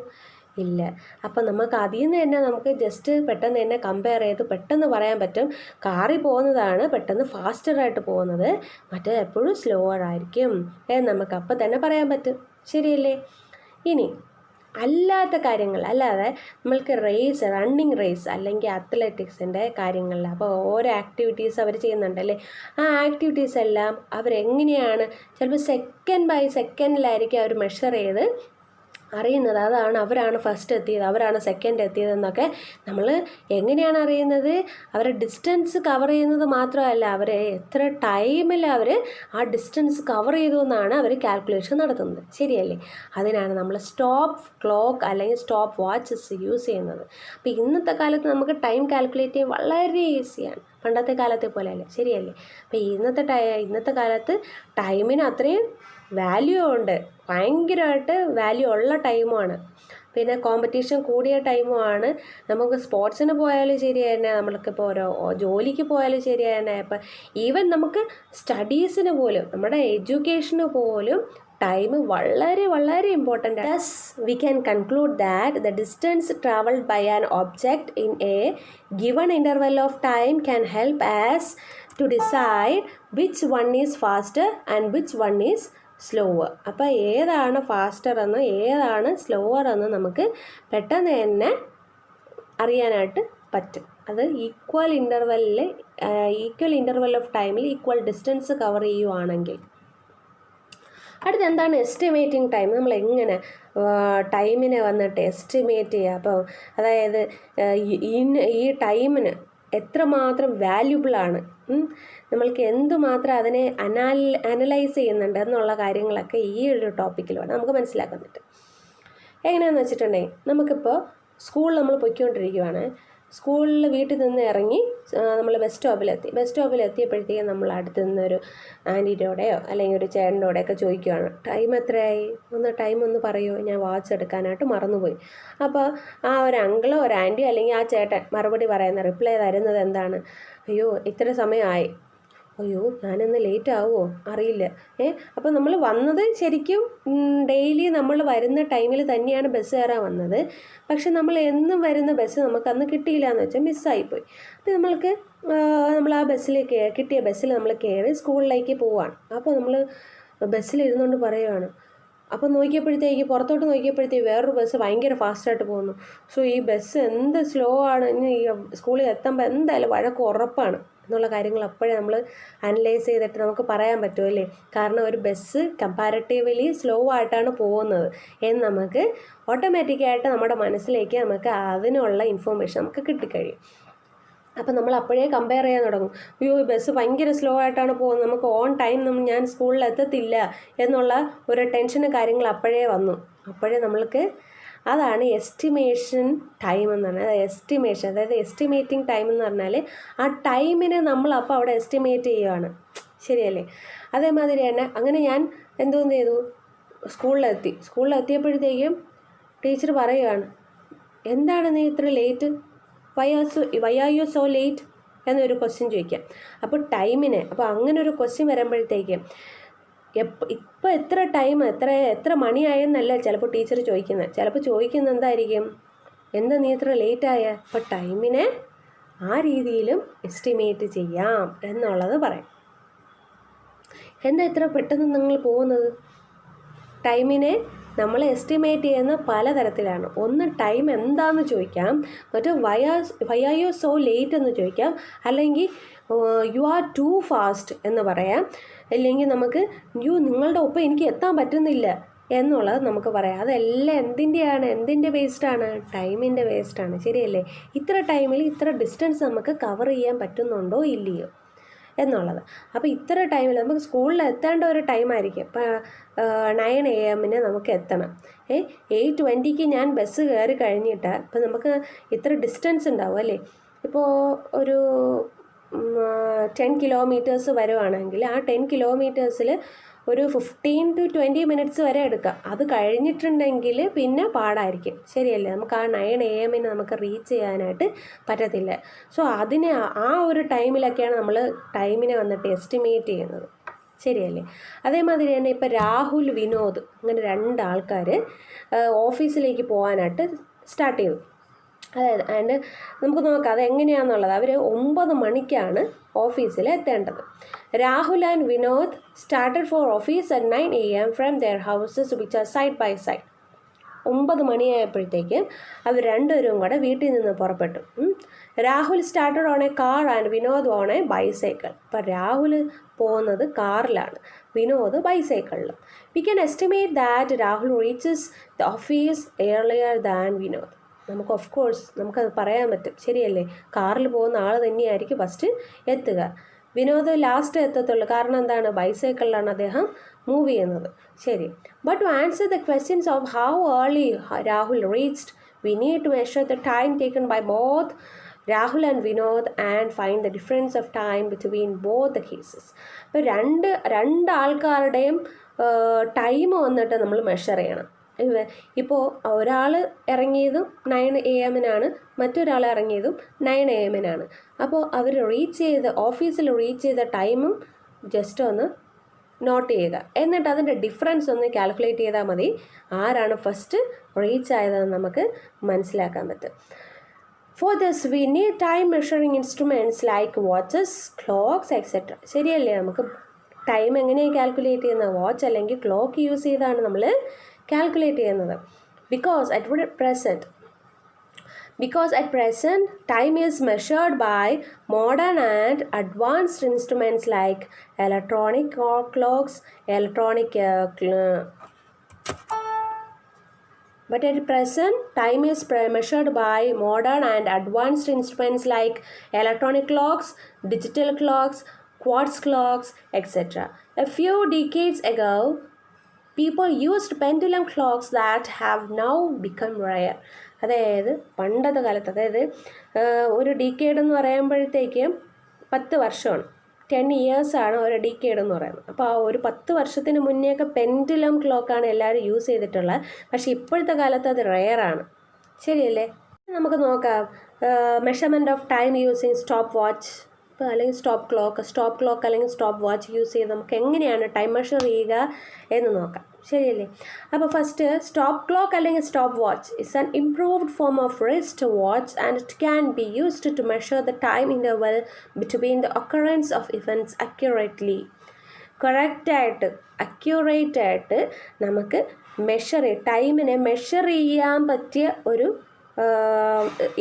A: ഇല്ല. അപ്പം നമുക്ക് അതിൽ നിന്ന് തന്നെ നമുക്ക് ജസ്റ്റ് പെട്ടെന്ന് തന്നെ കമ്പയർ ചെയ്ത് പെട്ടെന്ന് പറയാൻ പറ്റും കാറിൽ പോകുന്നതാണ് പെട്ടെന്ന് ഫാസ്റ്ററായിട്ട് പോകുന്നത്, മറ്റേ എപ്പോഴും സ്ലോവർ ആയിരിക്കും എന്ന് നമുക്ക് അപ്പം തന്നെ പറയാൻ പറ്റും. ശരിയല്ലേ? ഇനി അല്ലാത്ത കാര്യങ്ങൾ, അല്ലാതെ നമ്മൾക്ക് റണ്ണിങ് റേസ് അല്ലെങ്കിൽ അത്ലറ്റിക്സിൻ്റെ കാര്യങ്ങളിൽ അപ്പോൾ ഓരോ ആക്ടിവിറ്റീസ് അവർ ചെയ്യുന്നുണ്ടല്ലേ, ആ ആക്ടിവിറ്റീസ് എല്ലാം അവരെങ്ങനെയാണ് ചിലപ്പോൾ സെക്കൻഡ് ബൈ സെക്കൻഡിലായിരിക്കും അവർ മെഷർ ചെയ്ത് അറിയുന്നത്. അതാണ് അവരാണ് ഫസ്റ്റ് എത്തിയത്, അവരാണ് സെക്കൻഡ് എത്തിയതെന്നൊക്കെ നമ്മൾ എങ്ങനെയാണ് അറിയുന്നത്? അവർ ഡിസ്റ്റൻസ് കവർ ചെയ്യുന്നത് മാത്രമല്ല, അവർ എത്ര ടൈമിൽ അവർ ആ ഡിസ്റ്റൻസ് കവർ ചെയ്തു എന്നാണ് അവർ കാൽക്കുലേഷൻ നടത്തുന്നത്. ശരിയല്ലേ? അതിനാണ് നമ്മൾ സ്റ്റോപ്പ് ക്ലോക്ക് അല്ലെങ്കിൽ സ്റ്റോപ്പ് വാച്ചസ് യൂസ് ചെയ്യുന്നത്. അപ്പോൾ ഇന്നത്തെ കാലത്ത് നമുക്ക് ടൈം കാൽക്കുലേറ്റ് ചെയ്യാൻ വളരെ ഈസിയാണ്, പണ്ടത്തെ കാലത്തെ പോലെയല്ലേ. ശരിയല്ലേ? അപ്പോൾ ഇന്നത്തെ കാലത്ത് ടൈമിന് അത്രയും വാല്യൂ ഉണ്ട്, ഭയങ്കരമായിട്ട് വാല്യൂ ഉള്ള ടൈമുമാണ്. പിന്നെ കോമ്പറ്റീഷൻ കൂടിയ ടൈമുമാണ്. നമുക്ക് സ്പോർട്സിന് പോയാലും ശരി തന്നെ, നമ്മൾക്കിപ്പോൾ ഓരോ ജോലിക്ക് പോയാലും ശരി തന്നെ, ഇപ്പം ഈവൻ നമുക്ക് സ്റ്റഡീസിന് പോലും, നമ്മുടെ എഡ്യൂക്കേഷന് പോലും ടൈം വളരെ വളരെ ഇമ്പോർട്ടൻ്റ് ആണ്. Thus, we can conclude that the distance traveled by an object in a given interval of time can help us to decide which one is faster and which one is slower. അപ്പോൾ ഏതാണ് faster എന്ന് ഏതാണ് slower എന്ന് നമുക്ക് പെട്ടെന്ന് തന്നെ അറിയാനായിട്ട് പറ്റും. അത് ഈക്വൽ ഇൻ്റർവെൽ ഓഫ് ടൈമിൽ ഈക്വൽ ഡിസ്റ്റൻസ് കവർ ചെയ്യുവാണെങ്കിൽ. അടുത്ത് എന്താണ് എസ്റ്റിമേറ്റിംഗ് ടൈം? നമ്മൾ എങ്ങനെ ടൈമിനെ വന്നിട്ട് എസ്റ്റിമേറ്റ് ചെയ്യുക? അപ്പോൾ അതായത് ഈ ടൈമിന് എത്രമാത്രം വാല്യുബിളാണ്, നമ്മൾക്ക് എന്തുമാത്രം അതിനെ അനലൈസ് ചെയ്യുന്നുണ്ട് എന്നുള്ള കാര്യങ്ങളൊക്കെ ഈ ഒരു ടോപ്പിക്കിലൂടെ നമുക്ക് മനസ്സിലാക്കാൻ പറ്റും. എങ്ങനെയാണെന്ന് വെച്ചിട്ടുണ്ടെങ്കിൽ, നമുക്കിപ്പോൾ സ്കൂളിൽ നമ്മൾ പൊയ്ക്കൊണ്ടിരിക്കുകയാണ്. സ്കൂളിൽ വീട്ടിൽ നിന്ന് ഇറങ്ങി നമ്മൾ ബസ് സ്റ്റോപ്പിലെത്തിയപ്പോഴത്തേക്കും നമ്മൾ അടുത്ത് നിന്നൊരു ആൻറ്റീൻ്റെയോടെയോ അല്ലെങ്കിൽ ഒരു ചേട്ടൻ്റെയോടെയൊക്കെ ചോദിക്കുകയാണ്, ടൈം എത്രയായി, ടൈം ഒന്ന് പറയുമോ, ഞാൻ വാച്ച് എടുക്കാനായിട്ട് മറന്നുപോയി. അപ്പോൾ ആ ഒരു അങ്കിളോ ഒരു ആൻറ്റിയോ അല്ലെങ്കിൽ ആ ചേട്ടൻ മറുപടി റിപ്ലൈ തരുന്നത് എന്താണ്? അയ്യോ ഇത്ര സമയമായി, അയ്യോ ഞാനിന്ന് ലേറ്റ് ആവുമോ അറിയില്ല. അപ്പോൾ നമ്മൾ വന്നത് ശരിക്കും ഡെയിലി നമ്മൾ വരുന്ന ടൈമിൽ തന്നെയാണ് ബസ് കയറാൻ വന്നത്. പക്ഷെ നമ്മൾ എന്നും വരുന്ന ബസ് നമുക്കന്ന് കിട്ടിയില്ല എന്ന് വെച്ചാൽ മിസ്സായിപ്പോയി. അപ്പോൾ നമ്മൾ ആ കിട്ടിയ ബസ്സിൽ നമ്മൾ കയറി സ്കൂളിലേക്ക് പോവാണ്. അപ്പോൾ നമ്മൾ ബസ്സിലിരുന്നുകൊണ്ട് പറയുകയാണ്, അപ്പോൾ പുറത്തോട്ട് നോക്കിയപ്പോഴത്തേക്ക് വേറൊരു ബസ് ഭയങ്കര ഫാസ്റ്റായിട്ട് പോകുന്നു. സോ ഈ ബസ് എന്ത് സ്ലോ ആണ്, ഇനി ഈ സ്കൂളിൽ എത്തുമ്പോൾ എന്തായാലും വഴക്ക് ഉറപ്പാണ് എന്നുള്ള കാര്യങ്ങൾ അപ്പോഴേ നമ്മൾ അനലൈസ് ചെയ്തിട്ട് നമുക്ക് പറയാൻ പറ്റുമല്ലേ. കാരണം ഒരു ബസ് കമ്പാരിറ്റീവ്ലി സ്ലോ ആയിട്ടാണ് പോകുന്നത് എന്ന് നമുക്ക് ഓട്ടോമാറ്റിക്കായിട്ട് നമ്മുടെ മനസ്സിലേക്ക് നമുക്ക് അതിനുള്ള ഇൻഫോർമേഷൻ നമുക്ക് കിട്ടിക്കഴിയും. അപ്പം നമ്മൾ അപ്പോഴേ കമ്പയർ ചെയ്യാൻ തുടങ്ങും, അയ്യോ ബസ് ഭയങ്കര സ്ലോ ആയിട്ടാണ് പോകുന്നത്, നമുക്ക് ഓൺ ടൈം ഞാൻ സ്കൂളിൽ എത്തത്തില്ല എന്നുള്ള ഒരു ടെൻഷന് കാര്യങ്ങൾ അപ്പോഴേ വന്നു. അപ്പോഴേ നമ്മൾക്ക് അതാണ് എസ്റ്റിമേഷൻ ടൈം എന്ന് പറഞ്ഞാൽ. അതായത് എസ്റ്റിമേറ്റിംഗ് ടൈം എന്ന് പറഞ്ഞാൽ ആ ടൈമിനെ നമ്മൾ അപ്പോൾ അവിടെ എസ്റ്റിമേറ്റ് ചെയ്യുകയാണ്. ശരിയല്ലേ? അതേമാതിരി തന്നെ അങ്ങനെ ഞാൻ എന്തോന്ന് ചെയ്തു, സ്കൂളിലെത്തിയപ്പോഴത്തേക്കും ടീച്ചർ പറയുകയാണ്, എന്താണ് നീ ഇത്ര late, why are you so late എന്നൊരു ക്വസ്റ്റ്യൻ ചോദിക്കാം. അപ്പോൾ ടൈമിനെ, അപ്പോൾ അങ്ങനെ ഒരു ക്വസ്റ്റ്യൻ വരുമ്പോഴത്തേക്കും ഇപ്പോൾ എത്ര ടൈം, എത്ര മണിയായെന്നല്ല ചിലപ്പോൾ ടീച്ചർ ചോദിക്കുന്നത്. ചിലപ്പോൾ ചോദിക്കുന്നത് എന്തായിരിക്കും, എന്താ നീ ഇത്ര ലേറ്റായ? അപ്പോൾ ടൈമിനെ ആ രീതിയിലും എസ്റ്റിമേറ്റ് ചെയ്യാം എന്നുള്ളത് പറയാം. എന്താ ഇത്ര പെട്ടെന്ന് നിങ്ങൾ പോകുന്നത്? ടൈമിനെ നമ്മൾ എസ്റ്റിമേറ്റ് ചെയ്യുന്ന പലതരത്തിലാണ്. ഒന്ന് ടൈം എന്താണെന്ന് ചോദിക്കാം, മറ്റു why are you so late എന്ന് ചോദിക്കാം, അല്ലെങ്കിൽ യു ആർ ടു ഫാസ്റ്റ് എന്ന് പറയാം, അല്ലെങ്കിൽ നമുക്ക് നിങ്ങളുടെ ഒപ്പം എനിക്ക് എത്താൻ പറ്റുന്നില്ല എന്നുള്ളത് നമുക്ക് പറയാം. അതെല്ലാം എന്തിൻ്റെ വേസ്റ്റാണ്? ടൈമിൻ്റെ വേസ്റ്റാണ്. ശരിയല്ലേ? ഇത്ര ടൈമിൽ ഇത്ര ഡിസ്റ്റൻസ് നമുക്ക് കവർ ചെയ്യാൻ പറ്റുന്നുണ്ടോ ഇല്ലയോ എന്നുള്ളത്. അപ്പോൾ ഇത്ര ടൈമിൽ നമുക്ക് സ്കൂളിൽ എത്തേണ്ട ഒരു ടൈമായിരിക്കും. ഇപ്പോൾ 9 AM നമുക്ക് എത്തണം. 8:20 ഞാൻ ബസ് കയറി കഴിഞ്ഞിട്ട് ഇപ്പോൾ നമുക്ക് ഇത്ര ഡിസ്റ്റൻസ് ഉണ്ടാവും അല്ലേ. ഇപ്പോൾ ഒരു 10 കിലോമീറ്റേഴ്സ് വരുവാണെങ്കിൽ ആ 10 കിലോമീറ്റേഴ്സിൽ ഒരു 15 to 20 minutes വരെ എടുക്കാം. അത് കഴിഞ്ഞിട്ടുണ്ടെങ്കിൽ പിന്നെ പാടായിരിക്കും. ശരിയല്ലേ? നമുക്ക് ആ 9 AM നമുക്ക് റീച്ച് ചെയ്യാനായിട്ട് പറ്റത്തില്ല. സോ ആ ഒരു ടൈമിലൊക്കെയാണ് നമ്മൾ ടൈമിനെ വന്നിട്ട് എസ്റ്റിമേറ്റ് ചെയ്യുന്നത്. ശരിയല്ലേ? അതേമാതിരി തന്നെ ഇപ്പോൾ രാഹുൽ, വിനോദ് അങ്ങനെ 2 ആൾക്കാർ ഓഫീസിലേക്ക് പോകാനായിട്ട് സ്റ്റാർട്ട് ചെയ്തു. അതായത് നമുക്ക് നോക്കാം അതെങ്ങനെയാണെന്നുള്ളത്. അവർ 9 മണിക്കാണ് ഓഫീസിൽ എത്തേണ്ടത്. Rahul and Vinod started for office at 9 AM from their houses which are side by side. 9 മണിയായപ്പോഴത്തേക്കും അവർ രണ്ടുപേരും കൂടെ വീട്ടിൽ നിന്ന് പുറപ്പെട്ടു. Rahul started on a car and Vinod on a bicycle. അപ്പോൾ രാഹുൽ പോകുന്നത് കാറിലാണ്, വിനോദ് ബൈസൈക്കിളിലും. We can estimate that Rahul reaches the office earlier than Vinod. നമുക്ക് ഓഫ് കോഴ്സ് നമുക്കത് പറയാൻ പറ്റും, ശരിയല്ലേ? കാറിൽ പോകുന്ന ആൾ തന്നെയായിരിക്കും ഫസ്റ്റ് എത്തുക. വിനോദ് ലാസ്റ്റ് എത്തത്തുള്ളൂ, കാരണം എന്താണ്? ബൈസൈക്കിളിലാണ് അദ്ദേഹം മൂവ് ചെയ്യുന്നത്. ശരി. But to answer the questions of how early Rahul reached, we need to measure the time taken by both Rahul and Vinod and find the difference of time between both the cases. അപ്പോൾ രണ്ട് ആൾക്കാരുടെയും time വന്നിട്ട് നമ്മൾ measure ചെയ്യണം. ഇപ്പോൾ ഒരാൾ ഇറങ്ങിയതും 9 AM മറ്റൊരാൾ ഇറങ്ങിയതും 9 AM. അപ്പോൾ അവർ ഓഫീസിൽ റീച്ച് ചെയ്ത ടൈമും ജസ്റ്റ് ഒന്ന് നോട്ട് ചെയ്യുക. എന്നിട്ട് അതിൻ്റെ ഡിഫറൻസ് ഒന്ന് കാൽക്കുലേറ്റ് ചെയ്താൽ മതി, ആരാണ് ഫസ്റ്റ് റീച്ച് ആയതെന്ന് നമുക്ക് മനസ്സിലാക്കാൻ പറ്റും. For this we need time measuring instruments like watches, clocks etcetera. ശരിയല്ലേ? നമുക്ക് ടൈം എങ്ങനെയാണ് കാൽക്കുലേറ്റ് ചെയ്യുന്നത്? വാച്ച് അല്ലെങ്കിൽ ക്ലോക്ക് യൂസ് ചെയ്താണ് നമ്മൾ കാൽക്കുലേറ്റ് ചെയ്യുന്നത്. Because at present time is measured by modern and advanced instruments like electronic clocks, But at present, time is measured by modern and advanced instruments like electronic clocks, digital clocks, quartz clocks, etc. A few decades ago, people used pendulum clocks that have now become rare. അതായത് പണ്ടത്തെ കാലത്ത്, അതായത് ഒരു decade എന്ന് പറയുമ്പോഴത്തേക്കും 10 വർഷമാണ്, 10 ഇയേഴ്സാണ് ഒരു decade എന്ന് പറയുന്നത്. അപ്പോൾ ആ ഒരു 10 വർഷത്തിന് മുന്നേയൊക്കെ പെൻഡുലം ക്ലോക്കാണ് എല്ലാവരും യൂസ് ചെയ്തിട്ടുള്ളത്. പക്ഷേ ഇപ്പോഴത്തെ കാലത്ത് അത് റെയറാണ്, ശരിയല്ലേ? നമുക്ക് നോക്കാം measurement of time using stop watch അല്ലെങ്കിൽ സ്റ്റോപ്പ് ക്ലോക്ക് അല്ലെങ്കിൽ സ്റ്റോപ്പ് വാച്ച് യൂസ് ചെയ്ത് നമുക്ക് എങ്ങനെയാണ് ടൈം മെഷർ ചെയ്യുക എന്ന് നോക്കാം, ശരിയല്ലേ? അപ്പോൾ ഫസ്റ്റ് സ്റ്റോപ്പ് ക്ലോക്ക് അല്ലെങ്കിൽ stop watch is an improved form of wrist watch and it can be used to measure the time interval between the occurrence of events accurately. അക്യുറേറ്റായിട്ട് നമുക്ക് ടൈമിനെ മെഷർ ചെയ്യാൻ പറ്റിയ ഒരു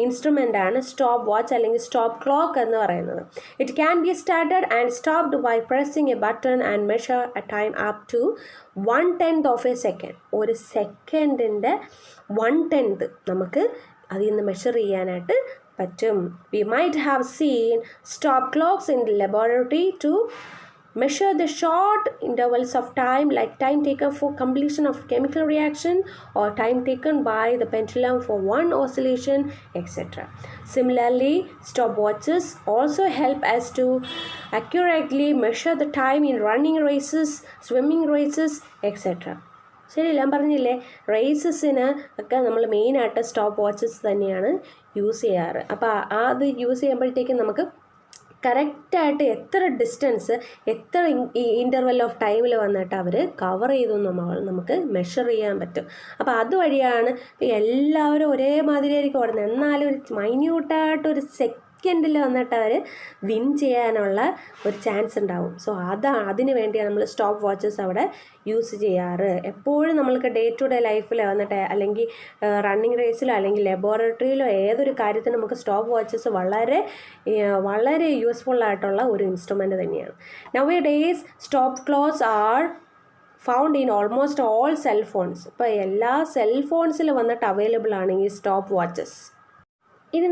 A: ഇൻസ്ട്രുമെൻ്റാണ് സ്റ്റോപ്പ് വാച്ച് അല്ലെങ്കിൽ stop clock എന്ന് പറയുന്നത്. It can be started and stopped by pressing a button and measure a time up to 1/10 of a second. ഒരു സെക്കൻഡിൻ്റെ 1/10 നമുക്ക് അതിൽ നിന്ന് മെഷർ ചെയ്യാനായിട്ട് പറ്റും. We might have seen stop clocks in the laboratory to measure the short intervals of time, like time taken for completion of chemical reaction or time taken by the pendulum for one oscillation, etc. Similarly, stopwatches also help us to accurately measure the time in running races, swimming races, etc. ശരി, ഞാൻ പറഞ്ഞില്ലേ, റേസസിന് ഒക്കെ നമ്മൾ മെയിനായിട്ട് stop watches തന്നെയാണ് use ചെയ്യാറ്. അപ്പോൾ അത് യൂസ് ചെയ്യുമ്പോഴത്തേക്കും നമുക്ക് കറക്റ്റായിട്ട് എത്ര ഡിസ്റ്റൻസ് എത്ര ഇൻ്റർവെൽ ഓഫ് ടൈമിൽ വന്നിട്ട് അവർ കവർ ചെയ്തു നമുക്ക് മെഷർ ചെയ്യാൻ പറ്റും. അപ്പോൾ അതുവഴിയാണ് എല്ലാവരും ഒരേമാതിരിയായിരിക്കും ഓടുന്നത്, എന്നാലും ഒരു മൈന്യൂട്ടായിട്ടൊരു സെക്കൻഡിൽ വന്നിട്ട് അവർ വിൻ ചെയ്യാനുള്ള ഒരു ചാൻസ് ഉണ്ടാവും. സോ അതിന് വേണ്ടിയാണ് നമ്മൾ സ്റ്റോപ്പ് വാച്ചസ് അവിടെ യൂസ് ചെയ്യാറ്. എപ്പോഴും നമ്മൾക്ക് ഡേ ടു ഡേ ലൈഫിൽ വന്നിട്ട് അല്ലെങ്കിൽ റണ്ണിങ് റേസിലോ അല്ലെങ്കിൽ ലബോറട്ടറിയിലോ ഏതൊരു കാര്യത്തിനും നമുക്ക് സ്റ്റോപ്പ് വാച്ചസ് വളരെ യൂസ്ഫുള്ളായിട്ടുള്ള ഒരു ഇൻസ്ട്രുമെൻ്റ് തന്നെയാണ്. Nowadays stop clocks are found in almost all cell phones. ഇപ്പോൾ എല്ലാ സെൽ ഫോൺസിൽ വന്നിട്ട് അവൈലബിൾ ആണ് ഈ സ്റ്റോപ്പ് വാച്ചസ്. ഇനി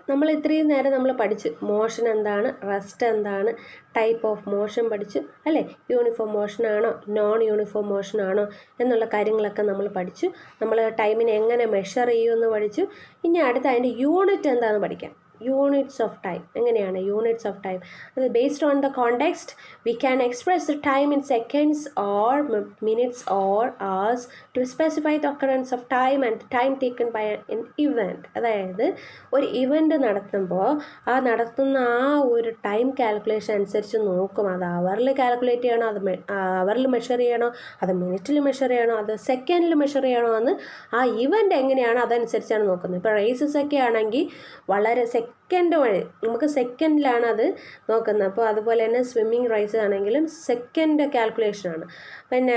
A: നമ്മൾ ഇത്രയും നേരം നമ്മൾ പഠിച്ചു മോഷൻ എന്താണ്, റെസ്റ്റ് എന്താണ്, ടൈപ്പ് ഓഫ് മോഷൻ പഠിച്ചു അല്ലേ, യൂണിഫോം മോഷനാണോ നോൺ യൂണിഫോം മോഷനാണോ എന്നുള്ള കാര്യങ്ങളൊക്കെ നമ്മൾ പഠിച്ചു. നമ്മൾ ടൈമിനെ എങ്ങനെ മെഷർ ചെയ്യുമെന്ന് പഠിച്ചു. ഇനി അടുത്ത അതിൻ്റെ യൂണിറ്റ് എന്താണെന്ന് പഠിക്കാം. യൂണിറ്റ്സ് ഓഫ് ടൈം എങ്ങനെയാണ്? യൂണിറ്റ്സ് ഓഫ് ടൈം അത് based on the context we can express the time in seconds or minutes or hours to specify the occurrence of time and time taken by an event. അതായത് ഒരു event നടത്തുമ്പോൾ നടത്തുന്ന ആ ഒരു time calculation അനുസരിച്ച് നോക്കും. അത് അവറിൽ കാൽക്കുലേറ്റ് ചെയ്യണോ, അത് അവറിൽ മെഷർ ചെയ്യണോ, അത് മിനിറ്റിൽ മെഷർ ചെയ്യണോ, അത് സെക്കൻഡിൽ മെഷർ ചെയ്യണോ എന്ന് ആ ഇവൻറ്റ് എങ്ങനെയാണ് അതനുസരിച്ചാണ് നോക്കുന്നത്. ഇപ്പോൾ റേസസ് ഒക്കെ ആണെങ്കിൽ വളരെ സെക്കൻഡ് വഴി നമുക്ക് സെക്കൻഡിലാണ് അത് നോക്കുന്നത്. അപ്പോൾ അതുപോലെ തന്നെ സ്വിമ്മിങ് റേസ് ആണെങ്കിലും സെക്കൻഡ് കാൽക്കുലേഷനാണ്. പിന്നെ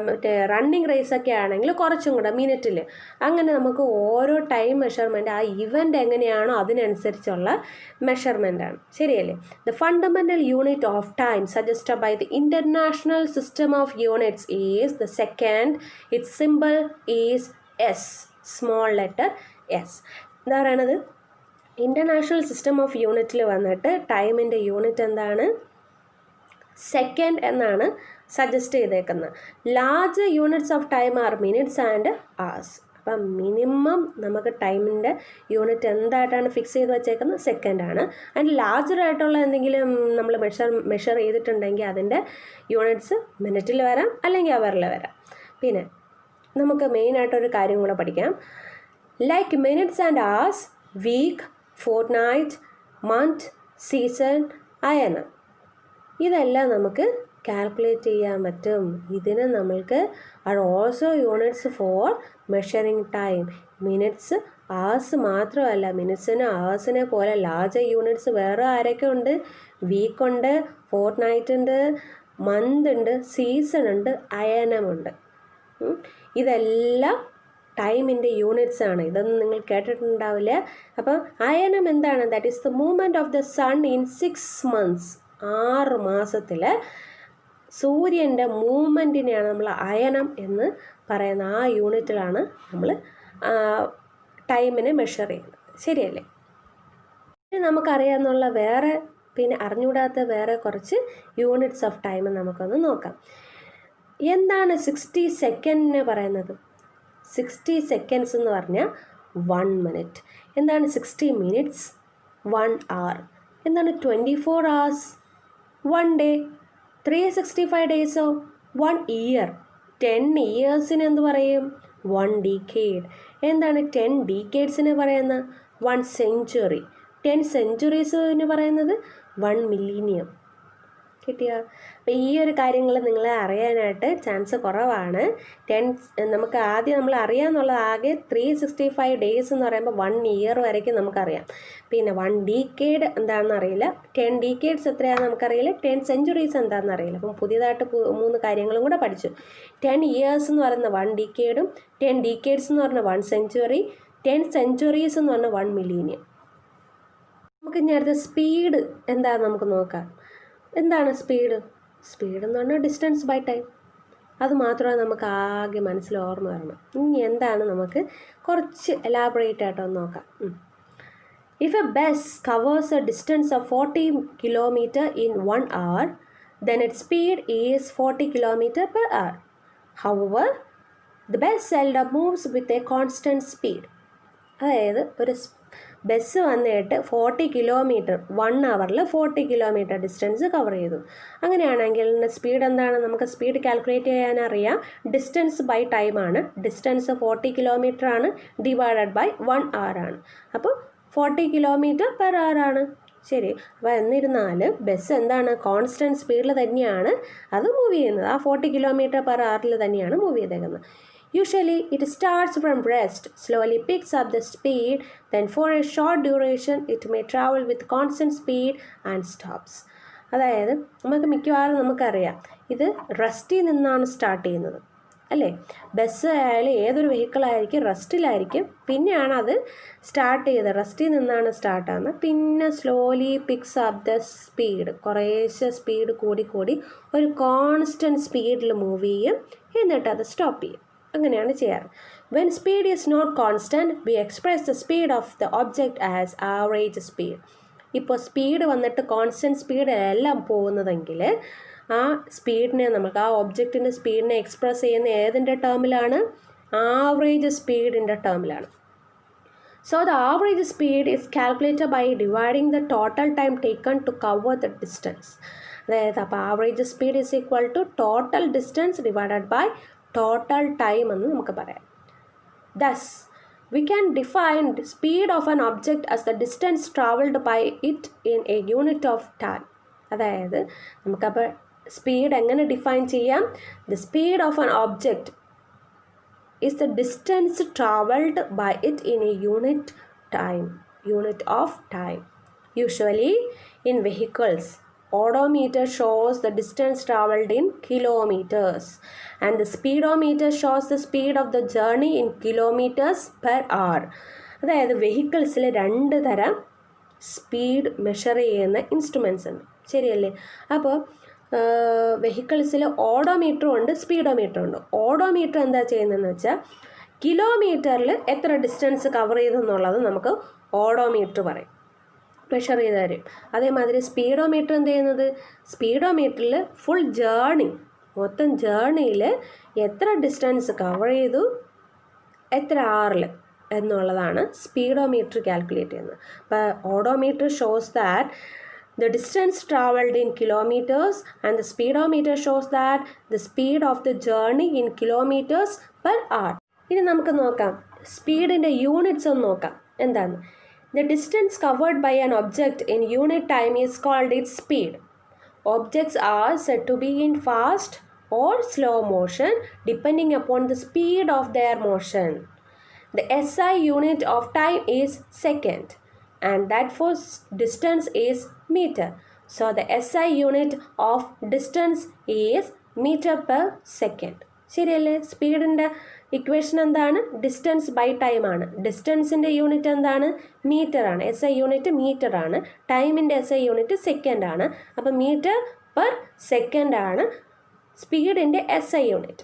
A: മറ്റേ റണ്ണിങ് റേസൊക്കെ ആണെങ്കിൽ കുറച്ചും കൂടെ മിനിറ്റിൽ. അങ്ങനെ നമുക്ക് ഓരോ ടൈം മെഷർമെൻറ്റ് ആ ഇവൻ്റ് എങ്ങനെയാണോ അതിനനുസരിച്ചുള്ള മെഷർമെൻറ്റാണ്. ശരിയല്ലേ? The fundamental unit of time suggested by the international system of units is the second. Its symbol is s, small letter s. എന്താ പറയണത്? ഇൻ്റർനാഷണൽ സിസ്റ്റം ഓഫ് യൂണിറ്റിൽ വന്നിട്ട് ടൈമിൻ്റെ യൂണിറ്റ് എന്താണ്? സെക്കൻഡ് എന്നാണ് സജസ്റ്റ് ചെയ്തേക്കുന്നത്. Large units of time are minutes and hours. അപ്പം minimum നമുക്ക് ടൈമിൻ്റെ യൂണിറ്റ് എന്തായിട്ടാണ് ഫിക്സ് ചെയ്ത് വെച്ചേക്കുന്നത്? സെക്കൻഡാണ്. അതിൻ്റെ ലാർജറായിട്ടുള്ള എന്തെങ്കിലും നമ്മൾ മെഷർ ചെയ്തിട്ടുണ്ടെങ്കിൽ അതിൻ്റെ യൂണിറ്റ്സ് മിനിറ്റിൽ വരാം, അല്ലെങ്കിൽ അവറിൽ വരാം. പിന്നെ നമുക്ക് മെയിനായിട്ടൊരു കാര്യം കൂടെ പഠിക്കാം. Like minutes and hours, week, fortnight, month, season, അയനം, ഇതെല്ലാം നമുക്ക് കാൽക്കുലേറ്റ് ചെയ്യാൻ പറ്റും. ഇതിന് നമ്മൾക്ക് are also units for measuring time. Minutes, hours മാത്രമല്ല, മിനിറ്റ്സിന് ആവേഴ്സിനെ പോലെ ലാർജ് യൂണിറ്റ്സ് വേറെ ആരൊക്കെ ഉണ്ട്? വീക്കുണ്ട്, ഫോർട്ട്നൈറ്റ് ഉണ്ട്, മന്ത് ഉണ്ട്, സീസൺ ഉണ്ട്, അയനമുണ്ട്. ഇതെല്ലാം ടൈമിൻ്റെ യൂണിറ്റ്സ് ആണ്. ഇതൊന്നും നിങ്ങൾ കേട്ടിട്ടുണ്ടാവില്ല. അപ്പോൾ അയനം എന്താണ്? That is the movement of the sun in 6 months. 6 മാസത്തിൽ സൂര്യൻ്റെ മൂവ്മെൻറ്റിനെയാണ് നമ്മൾ അയനം എന്ന് പറയുന്ന ആ യൂണിറ്റിലാണ് നമ്മൾ ടൈമിനെ മെഷർ ചെയ്യുന്നത്. ശരിയല്ലേ? നമുക്കറിയാമെന്നുള്ള വേറെ പിന്നെ അറിഞ്ഞുകൂടാത്ത വേറെ കുറച്ച് യൂണിറ്റ്സ് ഓഫ് ടൈം നമുക്കൊന്ന് നോക്കാം. എന്താണ് 60 സെക്കൻഡിന് പറയുന്നത്? 60 seconds എന്ന് പറഞ്ഞാൽ 1 minute. എന്താണ് 60 minutes? 1 hour. എന്താണ് 24 hours? 1 day. 365 daysോ? 1 year. 10 yearsന് എന്ത് പറയും? 1 decade. എന്താണ് 10 decadesന് പറയുന്നത്? 1 century. 10 centuriesന് പറയുന്നത് 1 millennium. കിട്ടിയോ? അപ്പോൾ ഈ ഒരു കാര്യങ്ങൾ നിങ്ങളെ അറിയാനായിട്ട് ചാൻസ് കുറവാണ്. നമുക്ക് ആദ്യം നമ്മൾ അറിയാമെന്നുള്ളത് ആകെ 365 days എന്ന് പറയുമ്പോൾ 1 year വരയ്ക്കും നമുക്കറിയാം. പിന്നെ 1 decade എന്താണെന്ന് അറിയില്ല, 10 decades എത്രയാണെന്ന് നമുക്കറിയില്ല, 10 centuries എന്താണെന്ന് അറിയില്ല. അപ്പം പുതിയതായിട്ട് 3 കാര്യങ്ങളും കൂടെ പഠിച്ചു. 10 years എന്ന് പറയുന്ന 1 decade, 10 decades എന്ന് പറഞ്ഞ 1 century, 10 centuries എന്ന് പറഞ്ഞ 1 millennium. നമുക്ക് ഇനി അടുത്ത സ്പീഡ് എന്താണെന്ന് നമുക്ക് നോക്കാം. എന്താണ് സ്പീഡ്? സ്പീഡ് എന്ന് പറഞ്ഞാൽ ഡിസ്റ്റൻസ് ബൈ ടൈം. അത് മാത്രമേ നമുക്ക് ആകെ മനസ്സിൽ ഓർമ്മ വരണം. ഇനി എന്താണ് നമുക്ക് കുറച്ച് എലാബറേറ്റ് ആയിട്ടൊന്ന് നോക്കാം. If A bus covers A distance of 40 kilometers in 1 hour, then its speed is 40 kilometers per hour. However, the bus seldom moves with a constant speed. അതായത് ഒരു ബസ് വന്നിട്ട് 40 kilometer 1 hourൽ 40 kilometer ഡിസ്റ്റൻസ് കവർ ചെയ്തു. അങ്ങനെയാണെങ്കിൽ speed എന്താണ്? നമുക്ക് speed calculate ചെയ്യാനറിയാം. Distance by ടൈമാണ്. Distance 40 kilometer ആണ്, divided by 1 hour ആണ്. അപ്പോൾ 40 kilometer per hour ആണ്. ശരി. അപ്പോൾ എന്നിരുന്നാൽ ബസ് എന്താണ്? കോൺസ്റ്റൻറ്റ് സ്പീഡിൽ തന്നെയാണ് അത് മൂവ് ചെയ്യുന്നത്. ആ 40 kilometer per hour തന്നെയാണ് മൂവ് ചെയ്തേക്കുന്നത്. Usually it starts from rest, slowly picks up the speed, then for a short duration it may travel with constant speed and stops. അതായത് നമുക്ക് മിക്കവാറും നമുക്കറിയാം ഇത് റെസ്റ്റിൽ നിന്നാണ് സ്റ്റാർട്ട് ചെയ്യുന്നത്, അല്ലേ? ബസ് ആയാലും ഏതൊരു വെഹിക്കിളായിരിക്കും റെസ്റ്റിലായിരിക്കും, പിന്നെയാണ് അത് സ്റ്റാർട്ട് ചെയ്തത്. റെസ്റ്റിൽ നിന്നാണ് സ്റ്റാർട്ടാകുന്നത്. പിന്നെ slowly pics up the speed, കുറേശ്ശെ സ്പീഡ് കൂടി ഒരു കോൺസ്റ്റൻറ്റ് സ്പീഡിൽ മൂവ് ചെയ്യും, എന്നിട്ട് അത് സ്റ്റോപ്പ് ചെയ്യും. അങ്ങനെയാണ് ചെയ്യാറ്. When speed is not constant we express the speed of the object as average speed. ഇപ്പോൾ സ്പീഡ് വന്നിട്ട് കോൺസ്റ്റൻറ്റ് സ്പീഡിലെല്ലാം പോകുന്നതെങ്കിൽ ആ സ്പീഡിനെ നമുക്ക് ആ ഒബ്ജക്റ്റിൻ്റെ സ്പീഡിനെ എക്സ്പ്രസ് ചെയ്യുന്ന ഏതിൻ്റെ ടേമിലാണ്? ആവറേജ് സ്പീഡിൻ്റെ ടേമിലാണ്. So the average speed is calculated by dividing the total time taken to cover the distance. അതായത് അപ്പോൾ average speed is equal to total distance divided by total time എന്ന് നമുക്ക് പറയാം. Thus, we can define the speed of an object as the distance travelled by it in a unit of time. അതായത് നമുക്കപ്പോൾ speed എങ്ങനെ define ചെയ്യാം? The speed of an object is the distance travelled by it in a unit time. unit of time. Usually in vehicles, odometer shows the distance traveled in kilometers and the speedometer shows the speed of the journey in kilometers per hour. അതായത് വെഹിക്കിൾസിൽ രണ്ട് തരം speed measure ചെയ്യുന്ന instruments ഉണ്ട്, ശരിയല്ലേ? അപ്പോൾ വെഹിക്കിൾസിൽ ഓഡോമീറ്ററും ഉണ്ട് സ്പീഡോമീറ്ററും ഉണ്ട്. Odometer എന്താ ചെയ്യുന്നതെന്ന് വെച്ചാൽ കിലോമീറ്ററിൽ എത്ര ഡിസ്റ്റൻസ് കവർ ചെയ്തെന്നുള്ളത് നമുക്ക് ഓഡോമീറ്റർ പറയും, മെഷർ ചെയ്ത് തരും. അതേമാതിരി സ്പീഡോമീറ്റർ എന്ത് ചെയ്യുന്നത്, സ്പീഡോമീറ്ററിൽ ഫുൾ ജേർണി, മൊത്തം ജേർണിയിൽ എത്ര ഡിസ്റ്റൻസ് കവർ ചെയ്തു എത്ര ആറിൽ എന്നുള്ളതാണ് സ്പീഡോമീറ്റർ കാൽക്കുലേറ്റ് ചെയ്യുന്നത്. അപ്പോൾ odometer shows that the distance traveled in kilometers and the speedometer shows that the speed of the journey in kilometers per hour. ഇനി നമുക്ക് നോക്കാം സ്പീഡിൻ്റെ യൂണിറ്റ്സ് ഒന്ന് നോക്കാം. എന്താണ്? The distance covered by an object in unit time is called its speed. Objects are said to be in fast or slow motion depending upon the speed of their motion. The SI unit of time is second and that for distance is meter. So the SI unit of distance is meter per second. ശരിയല്ലേ? സ്പീഡിൻ്റെ equation എന്താണ്? Distance by time ആണ്. ഡിസ്റ്റൻസിൻ്റെ unit എന്താണ്? Metre ആണ്. SI unit metre ആണ്. ടൈമിൻ്റെ SI unit second ആണ്. അപ്പോൾ metre per second ആണ് സ്പീഡിൻ്റെ SI unit.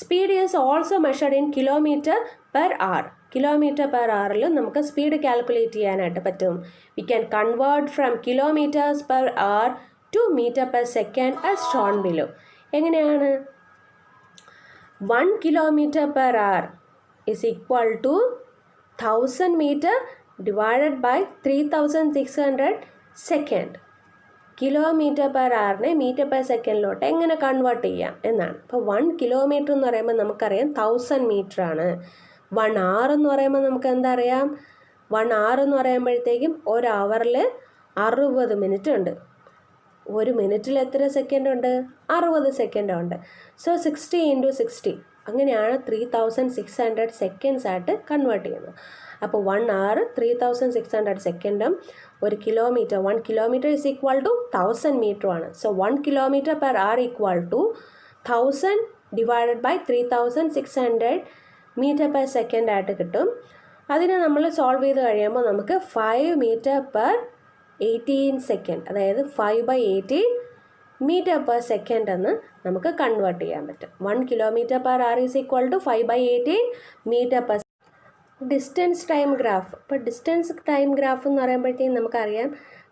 A: Speed is also measured in kilometre per hour. Kilometre per അവറിൽ നമുക്ക് സ്പീഡ് കാൽക്കുലേറ്റ് ചെയ്യാനായിട്ട് പറ്റും. We can convert from kilometres per hour to metre per second as shown below. എങ്ങനെയാണ്? 1 kilometer per hour is equal to 1000 meter divided by 3600 second. Kilometre per അവറിനെ metre per സെക്കൻഡിലോട്ട് എങ്ങനെ convert ചെയ്യാം എന്നാണ്. അപ്പോൾ 1 kilometre എന്ന് പറയുമ്പോൾ നമുക്കറിയാം 1000 മീറ്റർ ആണ്. 1 hour എന്ന് പറയുമ്പോൾ നമുക്ക് എന്താ അറിയാം? 1 hour എന്ന് പറയുമ്പോഴത്തേക്കും ഒരു അവറിൽ 60 മിനിറ്റ് ഉണ്ട്. ഒരു മിനിറ്റിൽ എത്ര സെക്കൻഡ് ഉണ്ട്? 60 സെക്കൻഡ് ഉണ്ട്. സോ 60 × 60 അങ്ങനെയാണ് 3600 സെക്കൻഡ്സ് ആയിട്ട് കൺവേർട്ട് ചെയ്യുന്നത്. അപ്പോൾ 1 hour 3600 സെക്കൻഡും ഒരു kilometre 1 kilometre is equal to 1000 മീറ്ററുമാണ്. So 1 kilometre per hour equal to 1000 divided by 3600 metre per second ആയിട്ട് കിട്ടും. അതിനെ നമ്മൾ സോൾവ് ചെയ്ത് കഴിയുമ്പോൾ നമുക്ക് 5 മീറ്റർ പെർ 18 സെക്കൻഡ്, അതായത് 5/18 മീറ്റർ പെർ സെക്കൻഡ് എന്ന് നമുക്ക് കൺവേർട്ട് ചെയ്യാൻ പറ്റും. 1 kilometre per hour is equal to 5/18 metre per. Distance time graph. ഇപ്പോൾ ഡിസ്റ്റൻസ് ടൈം ഗ്രാഫ് എന്ന് പറയുമ്പോഴത്തേക്കും നമുക്കറിയാം,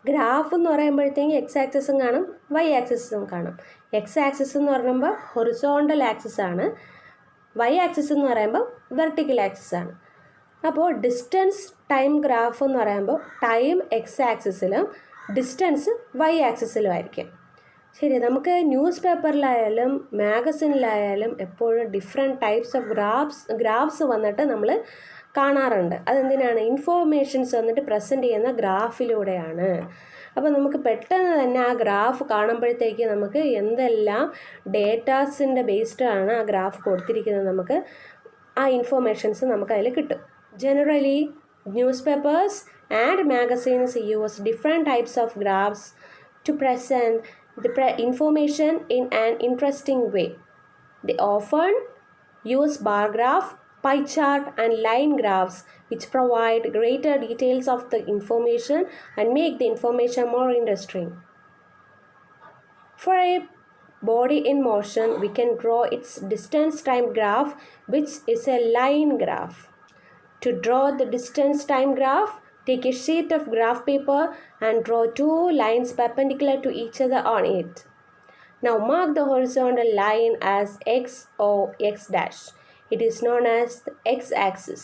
A: ഗ്രാഫ് എന്ന് പറയുമ്പോഴത്തേക്കും എക്സ് ആക്സിസും കാണും വൈ ആക്സിസും കാണും. എക്സ് ആക്സിസ് എന്ന് പറയുമ്പോൾ ഹൊറിസോണ്ടൽ ആക്സിസ് ആണ്, വൈ ആക്സിസ് എന്ന് പറയുമ്പോൾ വെർട്ടിക്കൽ ആക്സിസ് ആണ്. അപ്പോൾ ഡിസ്റ്റൻസ് ടൈം ഗ്രാഫ് എന്ന് പറയുമ്പോൾ ടൈം എക്സ് ആക്സിസിലും ഡിസ്റ്റൻസ് വൈ ആക്സിസിലും ആയിരിക്കും. ശരി, നമുക്ക് ന്യൂസ് പേപ്പറിലായാലും മാഗസിനിലായാലും എപ്പോഴും ഡിഫറെൻറ്റ് ടൈപ്സ് ഓഫ് ഗ്രാഫ്സ് വന്നിട്ട് നമ്മൾ കാണാറുണ്ട്. അതെന്തിനാണ്? ഇൻഫോർമേഷൻസ് വന്നിട്ട് പ്രസൻറ്റ് ചെയ്യുന്ന ഗ്രാഫിലൂടെയാണ്. അപ്പോൾ നമുക്ക് പെട്ടെന്ന് തന്നെ ആ ഗ്രാഫ് കാണുമ്പോഴത്തേക്ക് നമുക്ക് എന്തെല്ലാം ഡേറ്റാസിൻ്റെ ബേസ്ഡാണ് ആ ഗ്രാഫ് കൊടുത്തിരിക്കുന്നത്, നമുക്ക് ആ ഇൻഫോർമേഷൻസ് നമുക്ക് അതിൽ കിട്ടും. Generally, newspapers and magazines use different types of graphs to present the information in an interesting way. They often use bar graph, pie chart and line graphs which provide greater details of the information and make the information more interesting. For a body in motion, we can draw its distance time graph, which is a line graph. To draw the distance time graph, take a sheet of graph paper and draw 2 lines perpendicular to each other on it. Now mark the horizontal line as x or x dash. It is known as the x-axis.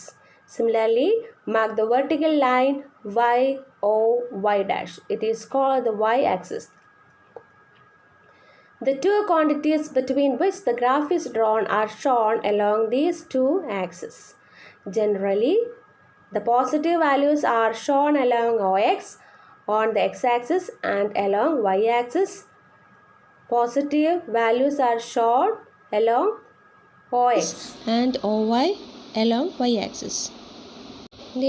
A: Similarly, mark the vertical line y or y dash. It is called the y-axis. The two quantities between which the graph is drawn are shown along these two axes. Generally, the positive values are shown along OX on the x-axis and along y-axis. Positive values are shown along OX and OY along y-axis.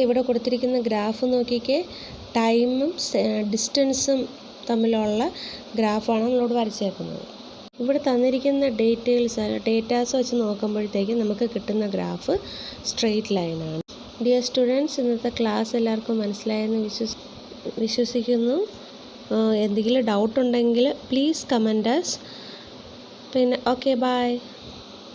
A: ഇവിടെ കൊടുത്തിരിക്കുന്ന graph നോക്കിക്കേ, ടൈമും ഡിസ്റ്റൻസും തമ്മിലുള്ള ഗ്രാഫാണ് നമ്മളോട് വരച്ചേക്കുന്നത്. ഇവിടെ തന്നിരിക്കുന്ന datas വെച്ച് നോക്കുമ്പോഴത്തേക്കും നമുക്ക് കിട്ടുന്ന ഗ്രാഫ് സ്ട്രെയിറ്റ് ലൈനാണ്. ഡിയർ സ്റ്റുഡൻസ്, ഇന്നത്തെ ക്ലാസ് എല്ലാവർക്കും മനസ്സിലായെന്ന് വിശ്വസിക്കുന്നു. എന്തെങ്കിലും ഡൗട്ട് ഉണ്ടെങ്കിൽ പ്ലീസ് കമൻറ്റ് us. പിന്നെ ഓക്കെ, ബൈ.